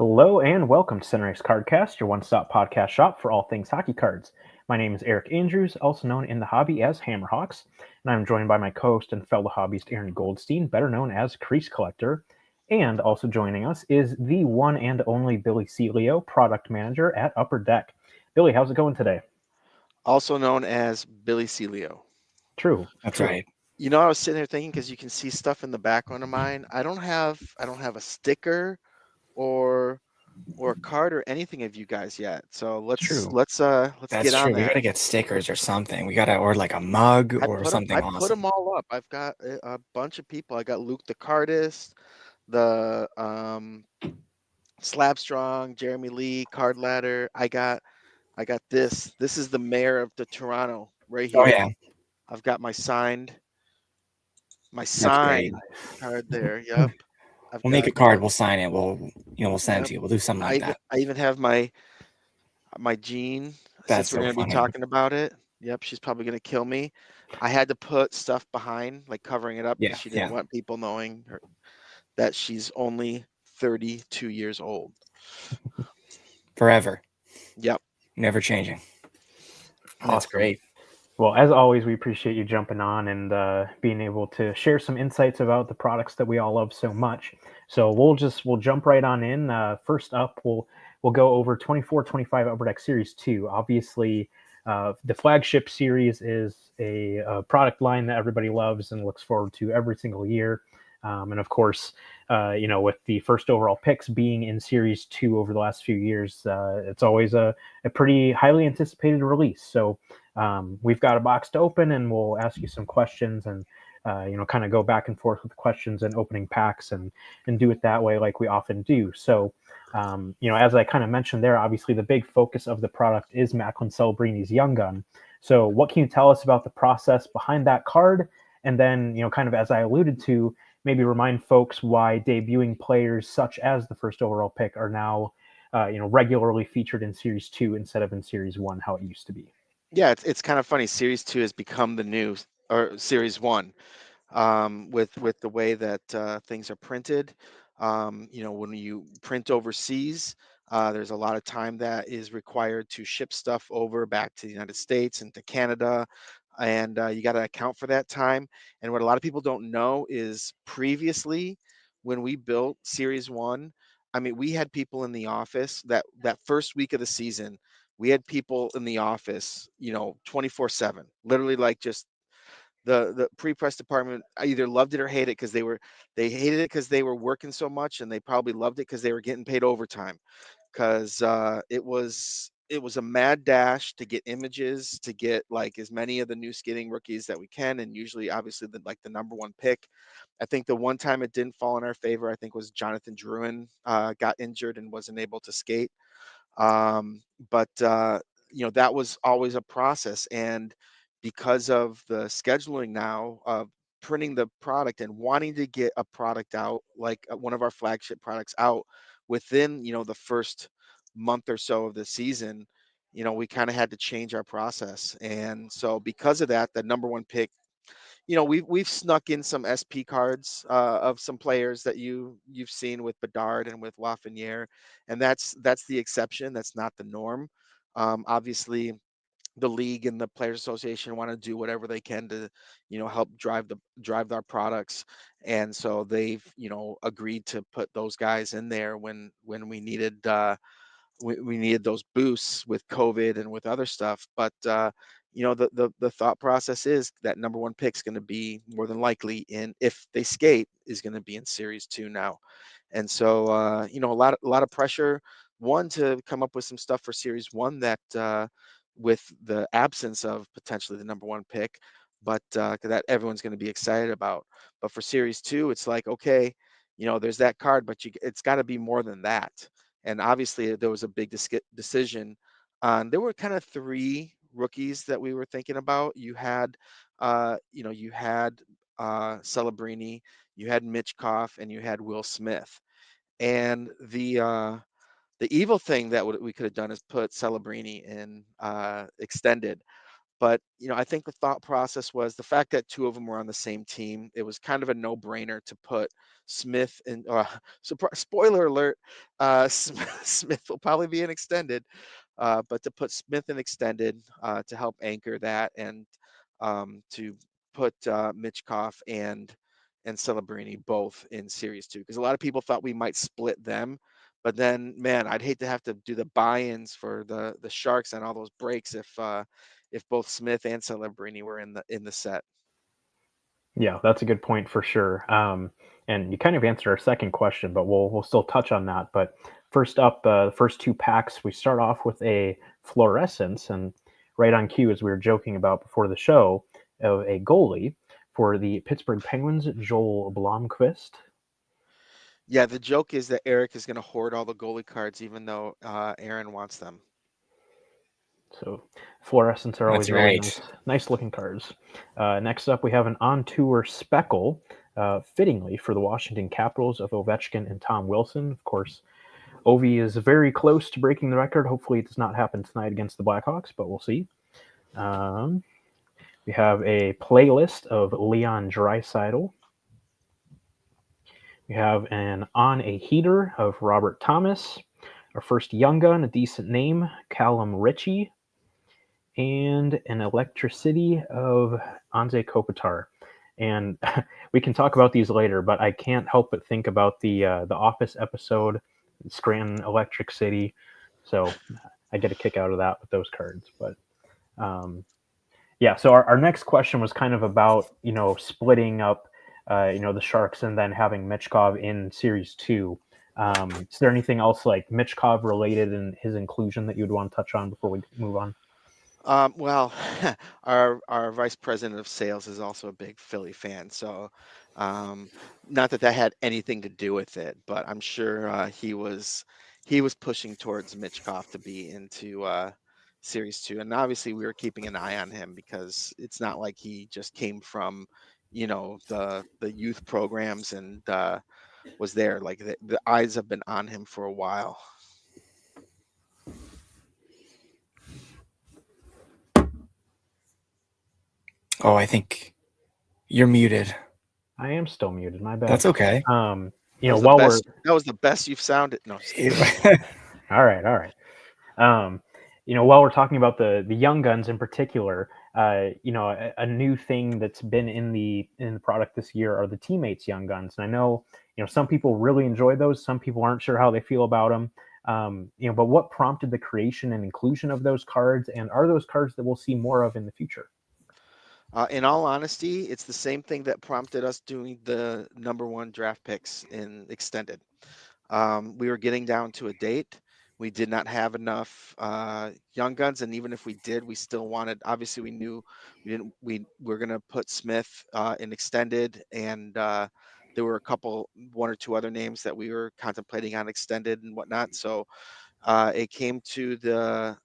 Hello and welcome to Sunrise Cardcast, your one-stop podcast shop for all things hockey cards. My name is Eric Andrews, also known in the hobby as Hammerhawks, and I'm joined by my co-host and fellow hobbyist Aaron Goldstein, better known as Crease Collector. And also joining us is the one and only Billy Celio, product manager at Upper Deck. Billy, how's it going today? Also known as Billy Celio. True, That's true. right. I was sitting there thinking because you can see stuff in the background of mine. I don't have a sticker or or a card or anything of you guys yet. So let's True. let's uh let's That's get on true. We that. gotta get stickers or something. We gotta or like a mug I or put them I something put them awesome. all up. I've got a bunch of people. I got Luke the Cardist, the Slab Strong, Jeremy Lee, Card Ladder. I got this. This is the mayor of the Toronto right Oh here. yeah, I've got my that's great. signed card there. Yep. I've We'll make got a card. We'll sign it. We'll send it yep. to you. We'll do something like that. I even have my Jean, That's since we're so gonna be funny. talking about it. Yep, she's probably gonna kill me. I had to put stuff behind, like covering it up, because Yeah, she didn't yeah. want people knowing that she's only 32 years old. Forever. Yep. Never changing. That's Awesome. great. Well, as always, we appreciate you jumping on and being able to share some insights about the products that we all love so much. So we'll jump right on in. First up, we'll go over 24-25 Upper Deck Series 2. Obviously, the flagship series is a product line that everybody loves and looks forward to every single year. And of course, with the first overall picks being in Series 2 over the last few years, it's always a pretty highly anticipated release. So we've got a box to open, and we'll ask you some questions, and kind of go back and forth with questions and opening packs, and do it that way, like we often do. So, as I kind of mentioned there, obviously the big focus of the product is Macklin Celebrini's Young Gun. So, what can you tell us about the process behind that card? And then, kind of as I alluded to, maybe remind folks why debuting players such as the first overall pick are now, regularly featured in Series 2 instead of in Series 1, how it used to be. Yeah, it's kind of funny. Series 2 has become the new or Series 1. With the way that things are printed. When you print overseas, there's a lot of time that is required to ship stuff over back to the United States and to Canada, and you got to account for that time. And what a lot of people don't know is previously, when we built Series 1, I mean, we had people in the office that first week of the season. We had people in the office, 24/7, literally, like, just the pre-press department either loved it or hated it, because they hated it because they were working so much, and they probably loved it because they were getting paid overtime, because it was a mad dash to get images, to get like as many of the new skating rookies that we can, and usually obviously the number one pick. I think the one time it didn't fall in our favor, I think, was Jonathan Druin got injured and wasn't able to skate. But that was always a process, and because of the scheduling now of printing the product and wanting to get a product out, like one of our flagship products out within the first month or so of the season, we kind of had to change our process. And so because of that, the number one pick, we've snuck in some SP cards of some players that you've seen with Bedard and with Lafreniere, and that's the exception. That's not the norm. Obviously, the league and the Players Association want to do whatever they can to, help drive our products, and so they've agreed to put those guys in there when we needed those boosts with COVID and with other stuff. But the thought process is that number one pick is going to be more than likely in, if they skate, is going to be in Series 2 now. And so a lot of pressure. One, to come up with some stuff for Series 1 that with the absence of potentially the number one pick, but that everyone's going to be excited about. But for Series 2, it's like, okay, there's that card, but it's got to be more than that. And obviously, there was a big decision. There were kind of three rookies that we were thinking about. You had Celebrini, you had Mitchkoff, and you had Will Smith. And the evil thing that we could have done is put Celebrini in extended. But I think the thought process was the fact that two of them were on the same team. It was kind of a no-brainer to put Smith in. Spoiler alert: Smith will probably be in extended, but to put Smith in extended to help anchor that, and to put Mitchkov and Celebrini both in Series 2, because a lot of people thought we might split them. But then, man, I'd hate to have to do the buy-ins for the Sharks and all those breaks if both Smith and Celebrini were in the set. Yeah, that's a good point for sure. And you kind of answered our second question, but we'll still touch on that. But first up, the first two packs, we start off with a fluorescence, and right on cue, as we were joking about before the show, of a goalie for the Pittsburgh Penguins, Joel Blomqvist. Yeah, the joke is that Eric is going to hoard all the goalie cards, even though Aaron wants them. So fluorescents are always That's really right. nice looking cards. Next up, we have an on-tour speckle, fittingly for the Washington Capitals, of Ovechkin and Tom Wilson. Of course, Ovi is very close to breaking the record. Hopefully, it does not happen tonight against the Blackhawks, but we'll see. We have a playlist of Leon Draisaitl. We have an On a Heater of Robert Thomas. Our first Young Gun, a decent name, Callum Ritchie. And an Electricity of Anze Kopitar. And we can talk about these later, but I can't help but think about the Office episode, Scranton Electric City. So I get a kick out of that with those cards. But yeah, so our next question was kind of about, splitting up, the Sharks and then having Mitchkov in Series 2. Is there anything else like Mitchkov related and his inclusion that you'd want to touch on before we move on? Well, our vice president of sales is also a big Philly fan, so not that that had anything to do with it, but I'm sure he was pushing towards Mitchkov to be into Series 2, and obviously we were keeping an eye on him because it's not like he just came from the youth programs and was there. Like the eyes have been on him for a while. Oh, I think you're muted. I am still muted. My bad. That's okay. While That was the best you've sounded. No, just kidding. all right. While we're talking about the young guns in particular, a new thing that's been in the product this year are the Teammates young guns, and I know some people really enjoy those. Some people aren't sure how they feel about them. But what prompted the creation and inclusion of those cards, and are those cards that we'll see more of in the future? In all honesty, it's the same thing that prompted us doing the #1 draft picks in extended. We were getting down to a date. We did not have enough young guns, and even if we did, we still wanted. Obviously, we knew we were going to put Smith in extended, and there were one or two other names that we were contemplating on extended and whatnot. So it came to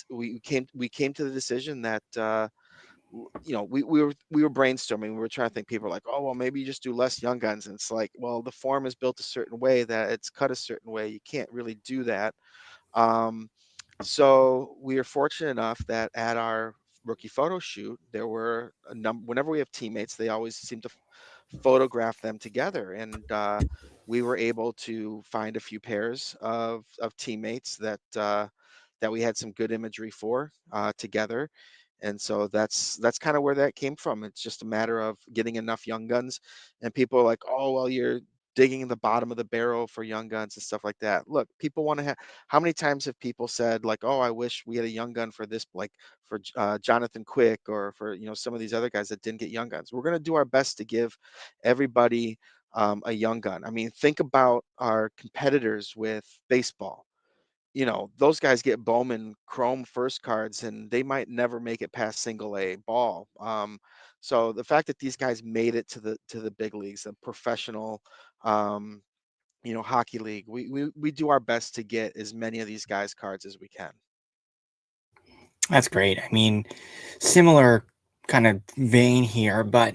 we came to the decision that. We were brainstorming. We were trying to think. People were like, oh well, maybe you just do less young guns, and it's like, well, the form is built a certain way that it's cut a certain way. You can't really do that. So we are fortunate enough that at our rookie photo shoot, there were a number. Whenever we have teammates, they always seem to photograph them together, and we were able to find a few pairs of teammates that we had some good imagery for together. And so that's kind of where that came from. It's just a matter of getting enough young guns, and people are like, "Oh, well, you're digging in the bottom of the barrel for young guns and stuff like that." Look, people want to have. How many times have people said like, "Oh, I wish we had a young gun for this," like for Jonathan Quick, or for some of these other guys that didn't get young guns. We're going to do our best to give everybody a young gun. I mean, think about our competitors with baseball. Those guys get Bowman Chrome first cards, and they might never make it past single A ball. So the fact that these guys made it to the big leagues, the professional, hockey league, we do our best to get as many of these guys cards as we can. That's great. I mean, similar kind of vein here, but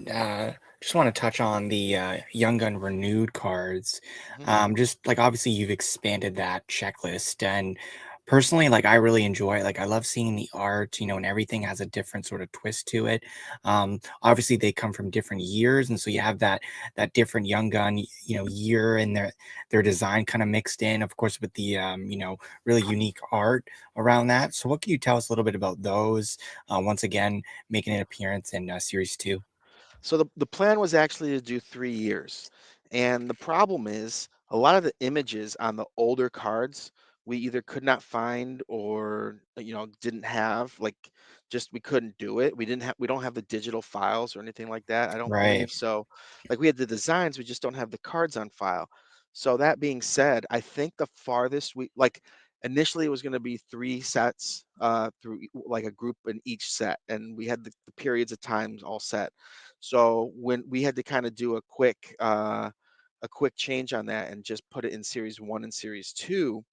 just want to touch on the Young Gun Renewed cards. Mhm. Just like obviously you've expanded that checklist, and personally, like I really enjoy it. Like I love seeing the art, and everything has a different sort of twist to it. Obviously they come from different years, and so you have that different Young Gun, year and their design kind of mixed in, of course, with the really unique art around that. So what can you tell us a little bit about those? Once again, making an appearance in Series 2. So the plan was actually to do 3 years. And the problem is a lot of the images on the older cards we either could not find or didn't have, like, just we couldn't do it. We don't have the digital files or anything like that. I don't Right. believe so. Like, we had the designs, we just don't have the cards on file. So that being said, I think the farthest we, like, initially it was going to be 3 sets through like a group in each set, and we had the periods of times all set. So when we had to kind of do a quick change on that and just put it in series 1 and series 2,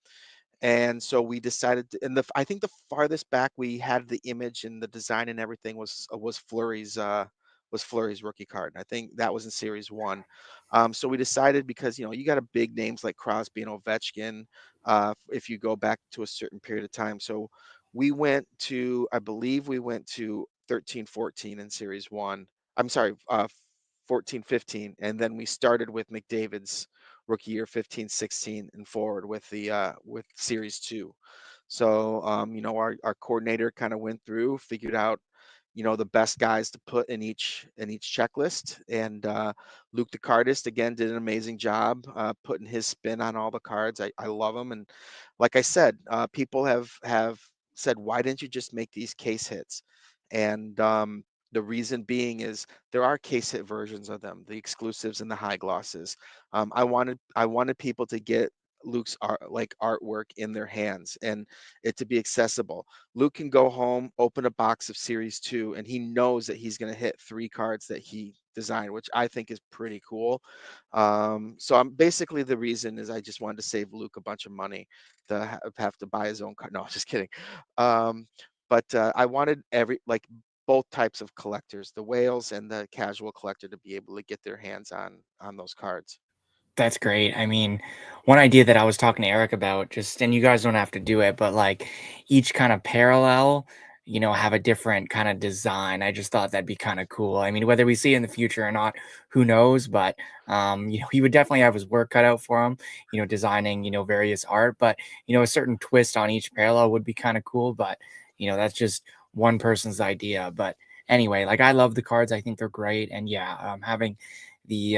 and so we decided to, and I think the farthest back we had the image and the design and everything was Fleury's rookie card. And I think that was in series 1. So we decided, because you got a big names like Crosby and Ovechkin, if you go back to a certain period of time. So I believe we went to 13-14 in series 1. I'm sorry, 14-15, and then we started with McDavid's rookie year 15-16 and forward with the with series 2. So our coordinator kind of went through, figured out the best guys to put in each checklist, and Luke DeCardis again did an amazing job putting his spin on all the cards. I love him, and like I said, people have said, why didn't you just make these case hits? And the reason being is there are case hit versions of them, the exclusives and the high glosses. I wanted people to get Luke's artwork in their hands and it to be accessible. Luke can go home, open a box of series 2, and he knows that he's going to hit 3 cards that he designed, which I think is pretty cool. So I'm basically, the reason is I just wanted to save Luke a bunch of money to have to buy his own card. No, just kidding. Um, but I wanted both types of collectors, the whales and the casual collector, to be able to get their hands on those cards. That's great. I mean, one idea that I was talking to Eric about, just, and you guys don't have to do it, but like each kind of parallel, have a different kind of design. I just thought that'd be kind of cool. I mean, whether we see it in the future or not, who knows? But he would definitely have his work cut out for him, designing, various art. But a certain twist on each parallel would be kind of cool. But that's just one person's idea. But anyway, like I love the cards. I think they're great. And yeah, having the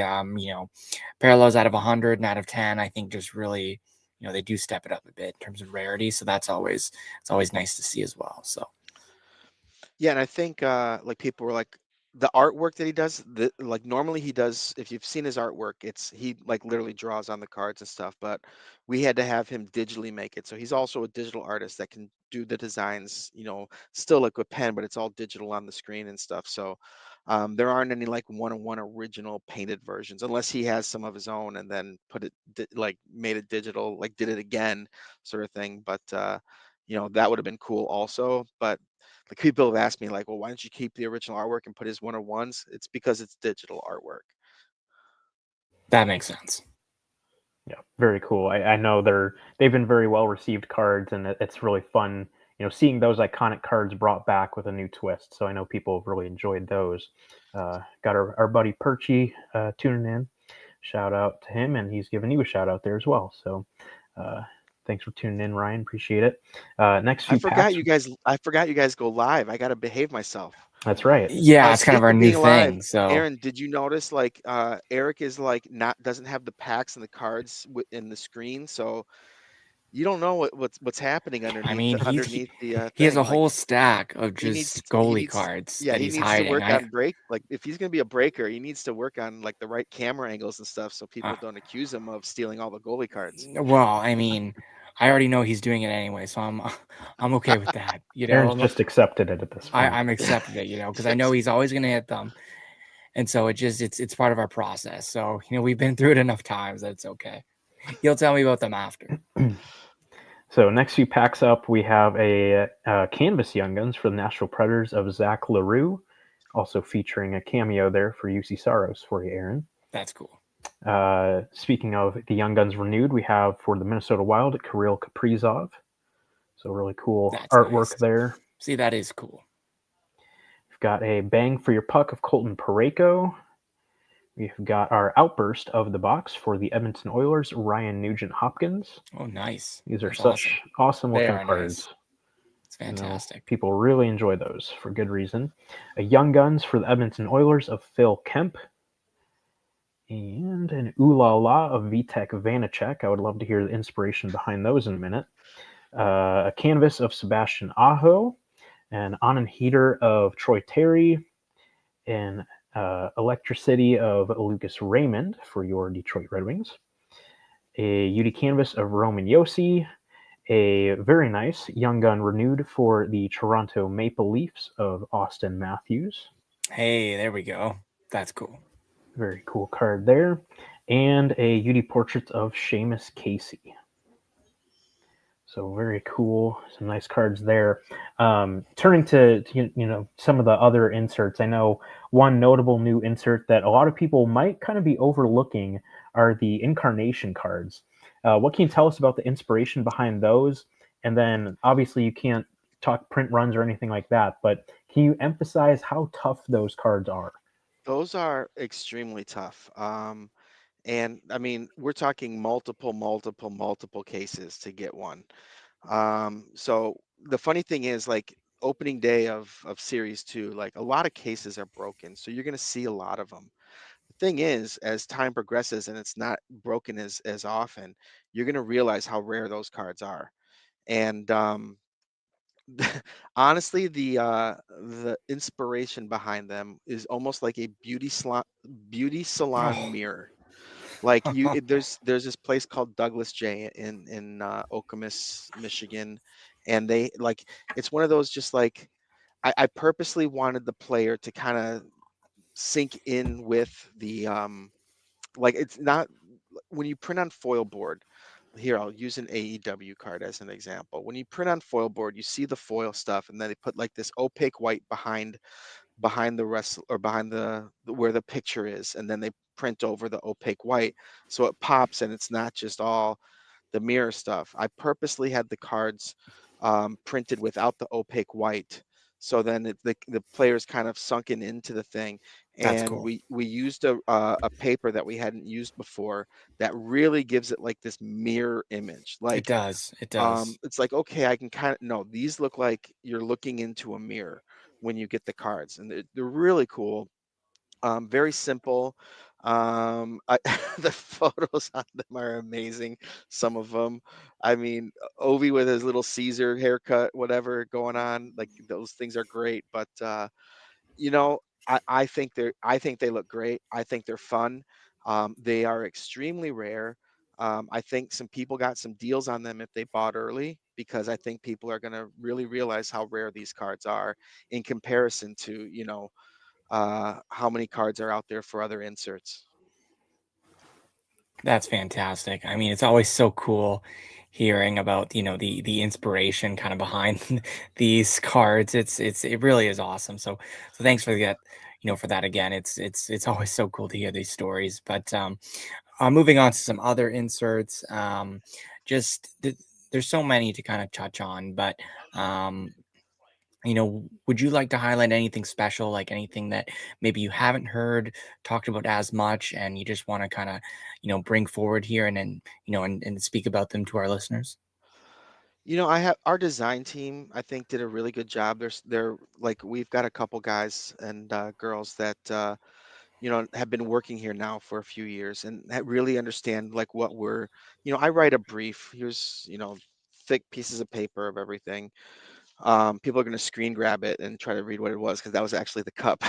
parallels out of 100 and out of 10, I think just really, they do step it up a bit in terms of rarity. So it's always nice to see as well. So Yeah, and I think like people were like, the artwork that he does, like normally he does, if you've seen his artwork, he like literally draws on the cards and stuff, but we had to have him digitally make it. So he's also a digital artist that can do the designs, still like with pen, but it's all digital on the screen and stuff. So there aren't any like one-on-one original painted versions, unless he has some of his own and then like made it digital, like did it again, sort of thing. But that would have been cool also. But like, people have asked me like, well, why don't you keep the original artwork and put his one-on-ones? It's because it's digital artwork. that makes sense. Yeah, very cool. I know they've been very well received cards, and it's really fun, seeing those iconic cards brought back with a new twist. So I know people have really enjoyed those. Got our buddy Perchy tuning in. Shout out to him, and he's giving you a shout out there as well. So uh, thanks for tuning in, Ryan. Appreciate it. Next I few forgot packs. you guys. I forgot you guys go live. I gotta behave myself. That's right. Yeah, it's kind of Speaking our of new being live, thing. So Aaron, did you notice like Eric is like not doesn't have the packs and the cards in the screen, so you don't know what's happening I underneath mean, the underneath the he has a thing. Like, whole stack of he needs just he goalie needs cards yeah, that he he's needs to hiding. work on break, like if he's gonna be a breaker, he needs to work on like the right camera angles and stuff so Uh, people don't accuse him of stealing all the goalie cards. well, I mean, I already know he's doing it anyway, so I'm I'm okay with that. Aaron's just accepted it at this point. I'm accepting it, because I know he's always going to hit them, and so it's part of our process. So we've been through it enough times that it's okay. He'll tell me about them after. So next few packs up, we have a canvas Young Guns for the Nashville Predators of Zach LaRue, also featuring a cameo there for UC Saros for you, Aaron. That's cool. Speaking of the Young Guns renewed, we have for the Minnesota Wild Kirill Kaprizov. So really cool That's artwork nice. there. See, that is cool. We've got a Bang for Your Puck of Colton Parayko. We've got our Outburst of the box for the Edmonton Oilers, Ryan Nugent Hopkins. Oh, nice. These are That's such awesome They looking are nice. cards. It's fantastic. People really enjoy those for good reason. A Young Guns for the Edmonton Oilers of Phil Kemp. And an Ooh La La of Vitek Vanacek. I would love to hear the inspiration behind those in a minute. A Canvas of Sebastian Aho. An On Heater of Troy Terry. An Electricity of Lucas Raymond for your Detroit Red Wings. A UD Canvas of Roman Yossi. A very nice Young Gun renewed for the Toronto Maple Leafs of Austin Matthews. Hey, there we go. That's cool. Very cool card there. And a UD Portrait of Seamus Casey. So very cool. Some nice cards there. Turning to some of the other inserts, I know one notable new insert that a lot of people might kind of be overlooking are the incarnation cards. What can you tell us about the inspiration behind those? And then obviously you can't talk print runs or anything like that, but can you emphasize how tough those cards are? Those are extremely tough. And I mean, we're talking multiple cases to get one. So the funny thing is, like opening day of series two, like a lot of cases are broken. So you're going to see a lot of them. The thing is, as time progresses and it's not broken as often, you're going to realize how rare those cards are. And honestly, the inspiration behind them is almost like a beauty salon Oh, mirror. Like there's this place called Douglas J in Okemos, Michigan, and they like it's one of those just like I purposely wanted the player to kind of sink in with the like it's not when you print on foil board. Here, I'll use an AEW card as an example. When you print on foil board, you see the foil stuff, and then they put like this opaque white behind the rest or behind where the picture is, and then they print over the opaque white so it pops and it's not just all the mirror stuff. I purposely had the cards printed without the opaque white, so then the players kind of sunken into the thing, that's and cool. we used a paper that we hadn't used before that really gives it like this mirror image. It Like does. It does. it's like okay, I can kind of no, these look like you're looking into a mirror when you get the cards, and they're really cool. Very simple. The photos on them are amazing. Some of them, I mean, Ovi with his little Caesar haircut, whatever going on, like those things are great. But you know, I think they look great. I think they're fun. They are extremely rare. I think some people got some deals on them if they bought early because I think people are going to really realize how rare these cards are in comparison to, how many cards are out there for other inserts. That's fantastic. I mean, it's always so cool hearing about, the inspiration kind of behind these cards. It really is awesome. So thanks for that, for that again. It's always so cool to hear these stories. But moving on to some other inserts, there's so many to kind of touch on, but um would you like to highlight anything special, like anything that maybe you haven't heard talked about as much and you just want to kind of, bring forward here and then, and speak about them to our listeners? I have our design team, I think, did a really good job. They're like we've got a couple guys and girls that have been working here now for a few years and that really understand like what I write a brief. Here's, thick pieces of paper of everything. People are going to screen grab it and try to read what it was because that was actually the cup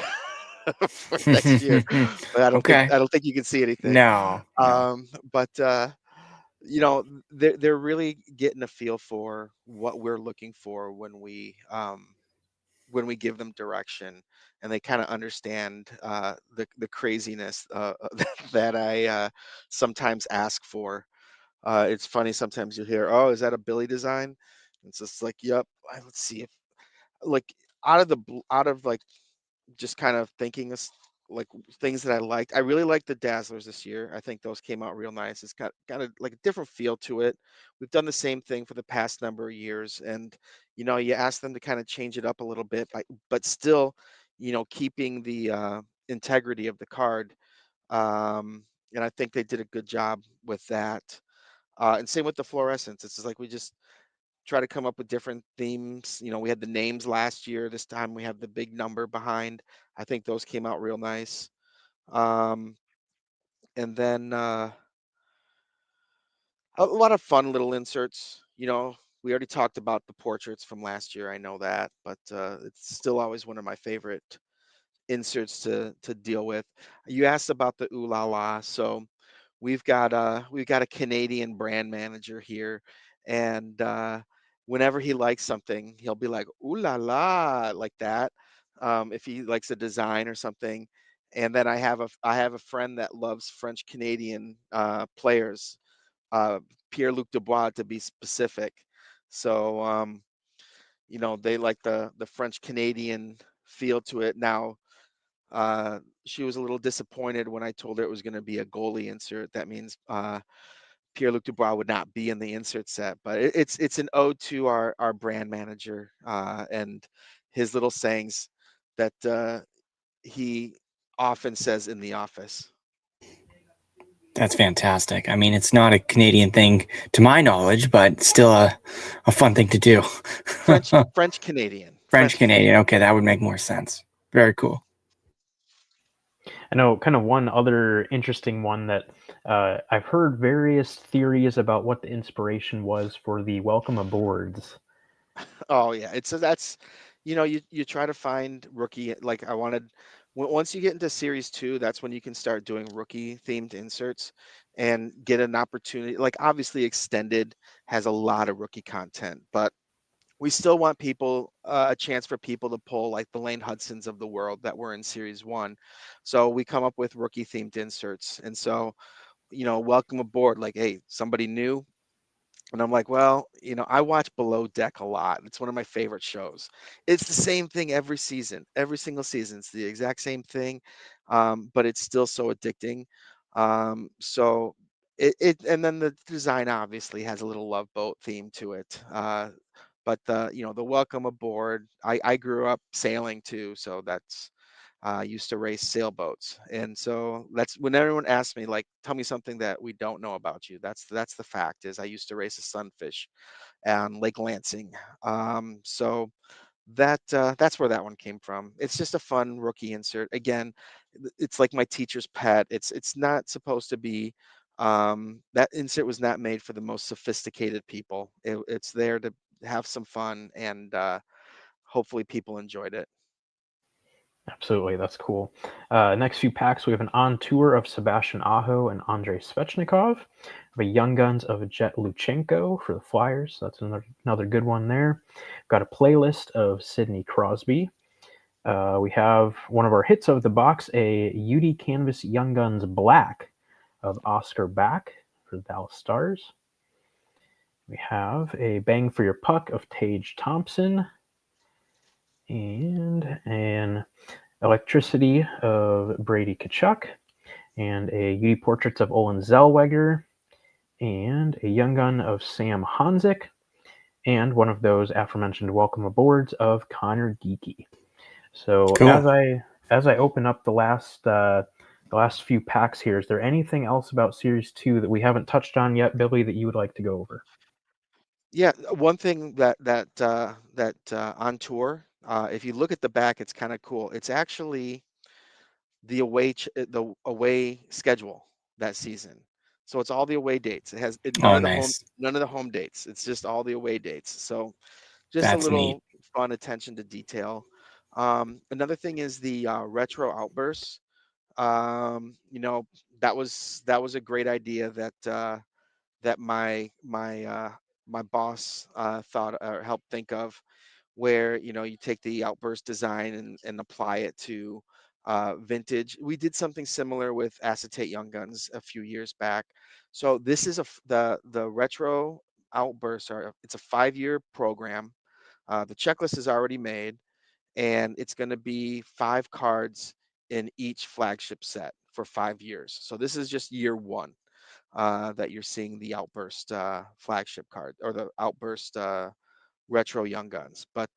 for next year. But Okay. I don't think you can see anything. No, no. But they're really getting a feel for what we're looking for when we give them direction, and they kind of understand the craziness that I sometimes ask for. It's funny sometimes you hear, "Oh, is that a Billy design?" It's just like, "Yep." Let's see if like out of like just kind of thinking like things that I liked. I really liked the Dazzlers this year. I think those came out real nice. It's got a like a different feel to it. We've done the same thing for the past number of years, and you ask them to kind of change it up a little bit, but still, keeping the integrity of the card. And I think they did a good job with that. And same with the fluorescence. It's just like we just try to come up with different themes. We had the names last year. This time we have the big number behind. I think those came out real nice. Um, and then a lot of fun little inserts. We already talked about the portraits from last year. I know that, but it's still always one of my favorite inserts to deal with. You asked about the ooh la la. So we've got a Canadian brand manager here, and whenever he likes something, he'll be like "ooh la la" like that. If he likes a design or something, and then I have a friend that loves French Canadian players, Pierre-Luc Dubois to be specific. So they like the French Canadian feel to it. Now she was a little disappointed when I told her it was going to be a goalie insert. That means Pierre-Luc Dubois would not be in the insert set, but it's an ode to our brand manager and his little sayings that he often says in the office. That's fantastic. I mean, it's not a Canadian thing to my knowledge, but still a fun thing to do. French Canadian, French Canadian. Okay, that would make more sense. Very cool. I know kind of one other interesting one that I've heard various theories about what the inspiration was for the welcome aboards. Oh yeah, that's you try to find rookie like I wanted. Once you get into series two, that's when you can start doing rookie themed inserts and get an opportunity. Like obviously, extended has a lot of rookie content, but we still want people a chance for people to pull like the Lane Hudsons of the world that were in series one. So we come up with rookie themed inserts, and so welcome aboard. Like, hey, somebody new, and I'm like, well, I watch Below Deck a lot. It's one of my favorite shows. It's the same thing every season, every single season. It's the exact same thing, but it's still so addicting. So and then the design obviously has a little Love Boat theme to it. But the welcome aboard. I grew up sailing too, so that's used to race sailboats, and so that's when everyone asks me like, "Tell me something that we don't know about you." That's the fact is I used to race a sunfish on Lake Lansing. So that's where that one came from. It's just a fun rookie insert. Again, it's like my teacher's pet. It's not supposed to be. That insert was not made for the most sophisticated people. It's there to have some fun, and hopefully people enjoyed it. Absolutely, that's cool. Next few packs, we have an on tour of Sebastian Aho and Andrei Svechnikov. We have a Young Guns of Jet Luchenko for the Flyers. That's another good one there. We've got a playlist of Sidney Crosby. We have one of our hits of the box, a UD Canvas Young Guns Black of Oscar Back for the Dallas Stars. We have a Bang for Your Puck of Tage Thompson. And an Electricity of Brady Kachuk, and a UD Portraits of Olin Zellweger, and a Young Gun of Sam Hanzik, and one of those aforementioned welcome aboards of Connor Geeky. So Cool. as I open up the last few packs here, is there anything else about Series 2 that we haven't touched on yet, Billy, that you would like to go over? Yeah, one thing that on tour, if you look at the back, it's kind of cool. It's actually the away schedule that season. So it's all the away dates. It has none Oh, of the home nice. none of the home dates. It's just all the away dates. So just a That's neat. little fun attention to detail. Another thing is the retro outbursts. Um, you know, that was a great idea that my boss thought or helped think of, where you take the outburst design and apply it to vintage. We did something similar with acetate young guns a few years back. So this is the retro outbursts are it's a 5-year program. The checklist is already made, and it's going to be 5 cards in each flagship set for 5 years. So this is just year one that you're seeing the Outburst flagship card, or the Outburst retro Young Guns. But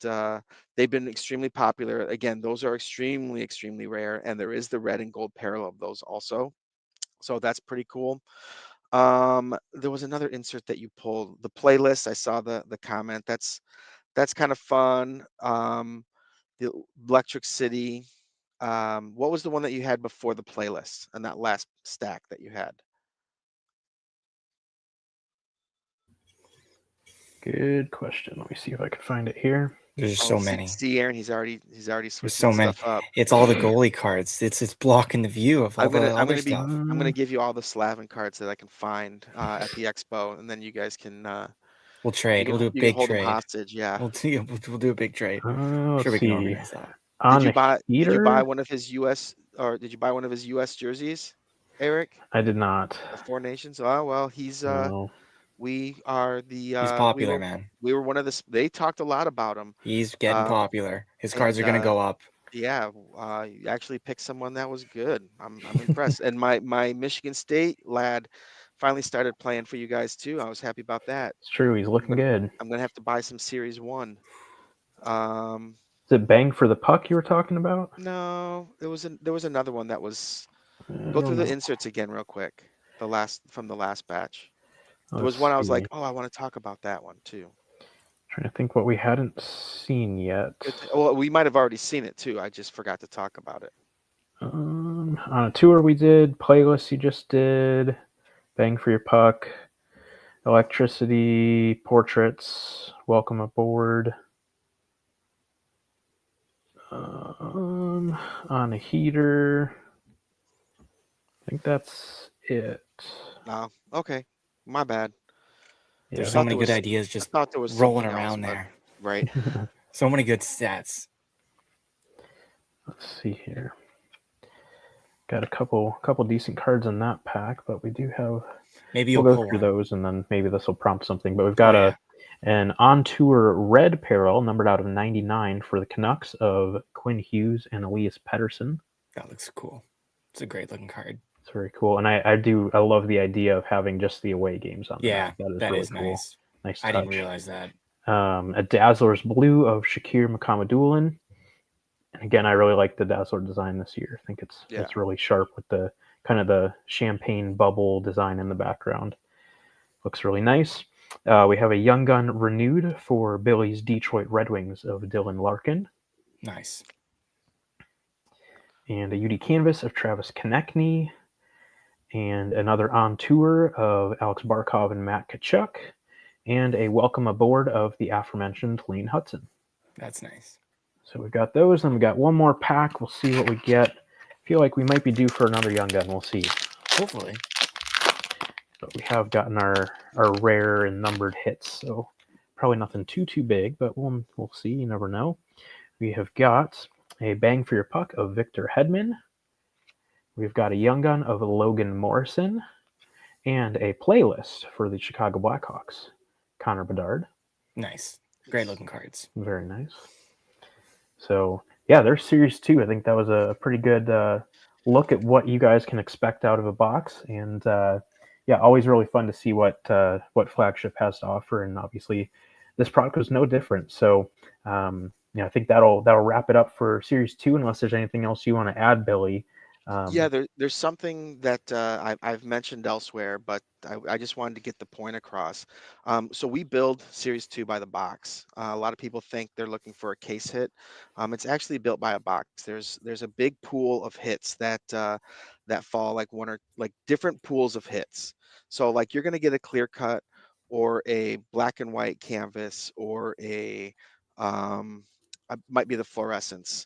they've been extremely popular. Again, those are extremely, extremely rare, and there is the red and gold parallel of those also. So that's pretty cool. There was another insert that you pulled, the playlist. I saw the comment. That's kind of fun. The Electric City. What was the one that you had before the playlist and that last stack that you had? Good question. Let me see if I can find it here. There's just Oh, so see, many. see, Aaron, he's already There's switching so many. stuff up. It's all the goalie cards. It's blocking the view of all I'm the gonna I'm other gonna be stuff. I'm gonna give you all the Slavin cards that I can find at the expo, and then you guys can We'll trade. We'll do a you can big hold them trade. hostage. Yeah. We'll do a big trade. Let's Sure, we can see. organize that. On the Did you buy heater, one of his US, or did you buy one of his US jerseys, Eric? I did not. The Four Nations. Oh well, he's No. we are the He's popular, man. we were one of the they talked a lot about him. He's getting popular. His cards And are gonna go up. yeah, you actually picked someone that was good. I'm impressed. And my Michigan State lad finally started playing for you guys too. I was happy about that. It's true. He's looking good. I'm gonna have to buy some Series 1. Um, Is it Bang for the Puck you were talking about? no, there was another one that was. I Go don't through the know. inserts again real quick. From the last batch. There was Let's one I was like, see. oh, I want to talk about that one too. Trying to think what we hadn't seen yet. Well, we might have already seen it too. I just forgot to talk about it. On a tour we did, playlist you just did, Bang for Your Puck, Electricity, Portraits, Welcome Aboard. On a heater, I think that's it. No, okay, my bad. Yeah. There's so many good ideas I just thought there was rolling something else, around but there. right. So many good stats. Let's see here. Got a couple decent cards in that pack, but we do have. Maybe we'll you'll go pull through one. those, and then maybe this will prompt something. But we've got an on-tour red parallel, numbered out of 99 for the Canucks of Quinn Hughes and Elias Pettersson. That looks cool. It's a great looking card. It's very cool, and I love the idea of having just the away games on the Yeah, back. That is that really is cool. nice. Nice I touch. didn't realize that. A Dazzler's Blue of Shakir Makamadullin. And again, I really like the Dazzler design this year. I think it's really sharp with the kind of the champagne bubble design in the background. Looks really nice. We have a Young Gun renewed for Billy's Detroit Red Wings of Dylan Larkin. Nice. And a UD Canvas of Travis Konechny. And another on tour of Alex Barkov and Matt Tkachuk. And a welcome aboard of the aforementioned Lane Hudson. That's nice. So we've got those, and we got one more pack. We'll see what we get. I feel like we might be due for another Young Gun. We'll see. Hopefully. But we have gotten our rare and numbered hits, so probably nothing too big, but we'll see. You never know. We have got a Bang for Your Puck of Victor Hedman. We've got a Young Gun of Logan Morrison, and a playlist for the Chicago Blackhawks, Connor Bedard. Nice. Great looking cards. Very nice. So, yeah, there's Series 2. I think that was a pretty good look at what you guys can expect out of a box. And, yeah, always really fun to see what Flagship has to offer. And obviously, this product was no different. So, I think that'll wrap it up for Series 2, unless there's anything else you want to add, Billy. Yeah, there's something that I've mentioned elsewhere, but I just wanted to get the point across. So we build Series 2 by the box. A lot of people think they're looking for a case hit. It's actually built by a box. There's a big pool of hits that that fall like like different pools of hits. So like you're gonna get a clear cut or a black and white canvas or a might be the fluorescence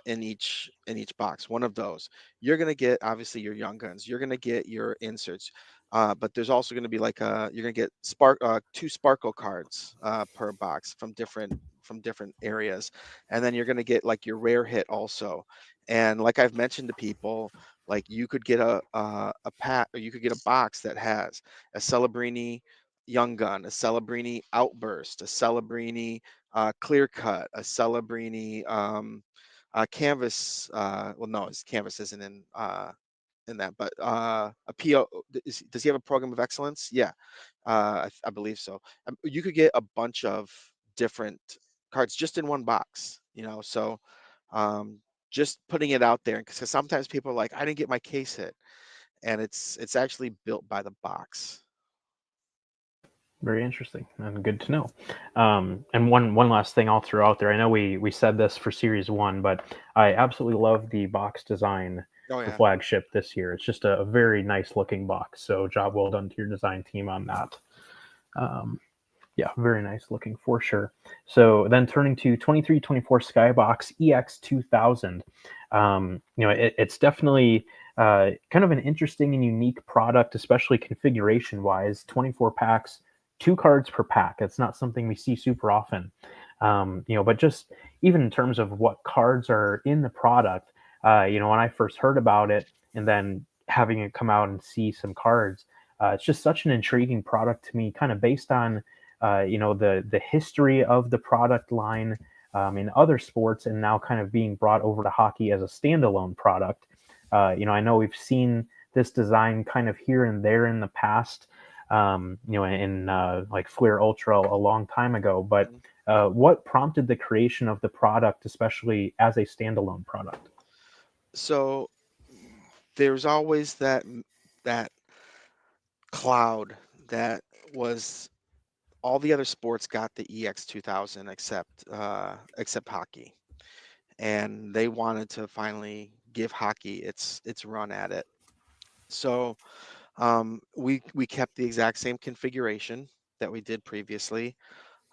in each box. One of those. You're gonna get obviously your Young Guns. You're gonna get your inserts, but there's also gonna be like you're gonna get two sparkle cards per box from different areas, and then you're gonna get like your rare hit also. And like I've mentioned to people, like you could get a pack, or you could get a box that has a Celebrini Young Gun, a Celebrini Outburst, a Celebrini Clear Cut, a Celebrini Canvas. Well, no, his Canvas isn't in that, but a PO. Does he have a program of excellence? Yeah, I believe so. You could get a bunch of different cards just in one box, you know. So um, just putting it out there, because sometimes people are like, I didn't get my case hit, and it's actually built by the box. Very interesting and good to know. And one last thing I'll throw out there. I know we said this for Series One, but I absolutely love the box design Oh for yeah. flagship this year. It's just a very nice looking box. So job well done to your design team on that. Um, yeah, very nice looking for sure. So then turning to 2324 Skybox EX-2000, it's definitely kind of an interesting and unique product, especially configuration wise. 24 packs, 2 cards per pack. It's not something we see super often. But just even in terms of what cards are in the product, when I first heard about it and then having it come out and see some cards, it's just such an intriguing product to me, kind of based on the history of the product line in other sports, and now kind of being brought over to hockey as a standalone product. I know we've seen this design kind of here and there in the past, in like Fleer Ultra a long time ago. But Mhm. what prompted the creation of the product, especially as a standalone product? So there's always that cloud that was all the other sports got the EX 2000 except hockey, and they wanted to finally give hockey its run at it. So we kept the exact same configuration that we did previously.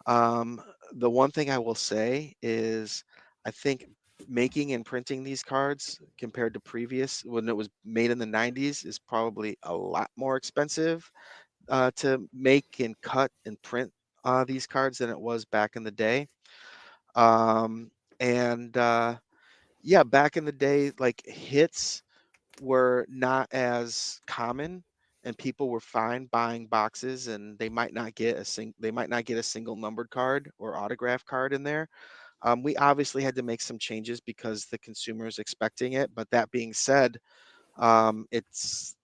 Um, the one thing I will say is I think making and printing these cards compared to previous when it was made in the 90s is probably a lot more expensive to make and cut and print these cards than it was back in the day. Um, and yeah, back in the day, like hits were not as common, and people were fine buying boxes, and they might not get a single numbered card or autograph card in there. We obviously had to make some changes because the consumer is expecting it. But that being said, it's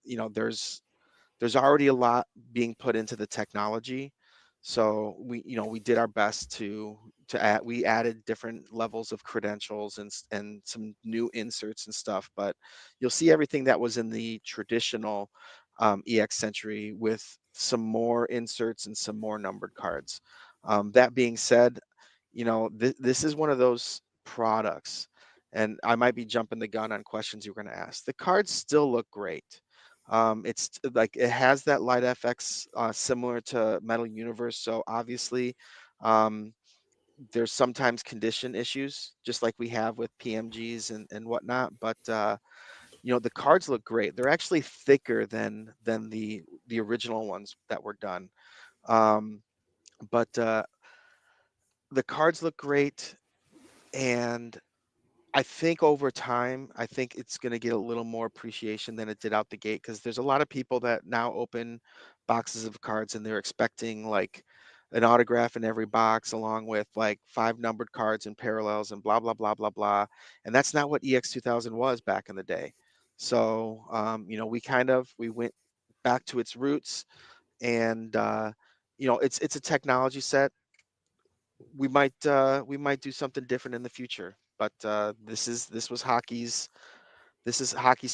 there's already a lot being put into the technology. So we did our best to add. We added different levels of credentials and some new inserts and stuff. But you'll see everything that was in the traditional EX Century with some more inserts and some more numbered cards. That being said, this is one of those products, and I might be jumping the gun on questions you're going to ask. The cards still look great. Like it has that light FX similar to Metal Universe, so obviously um, there's sometimes condition issues, just like we have with PMGs and whatnot. But the cards look great. They're actually thicker than the original ones that were done. Um, but the cards look great, and I think over time, I think it's going to get a little more appreciation than it did out the gate, because there's a lot of people that now open boxes of cards and they're expecting like an autograph in every box, along with like 5 numbered cards and parallels and blah blah blah blah blah. And that's not what EX 2000 was back in the day. So we went back to its roots, and it's a technology set. We might do something different in the future, but this is hockey's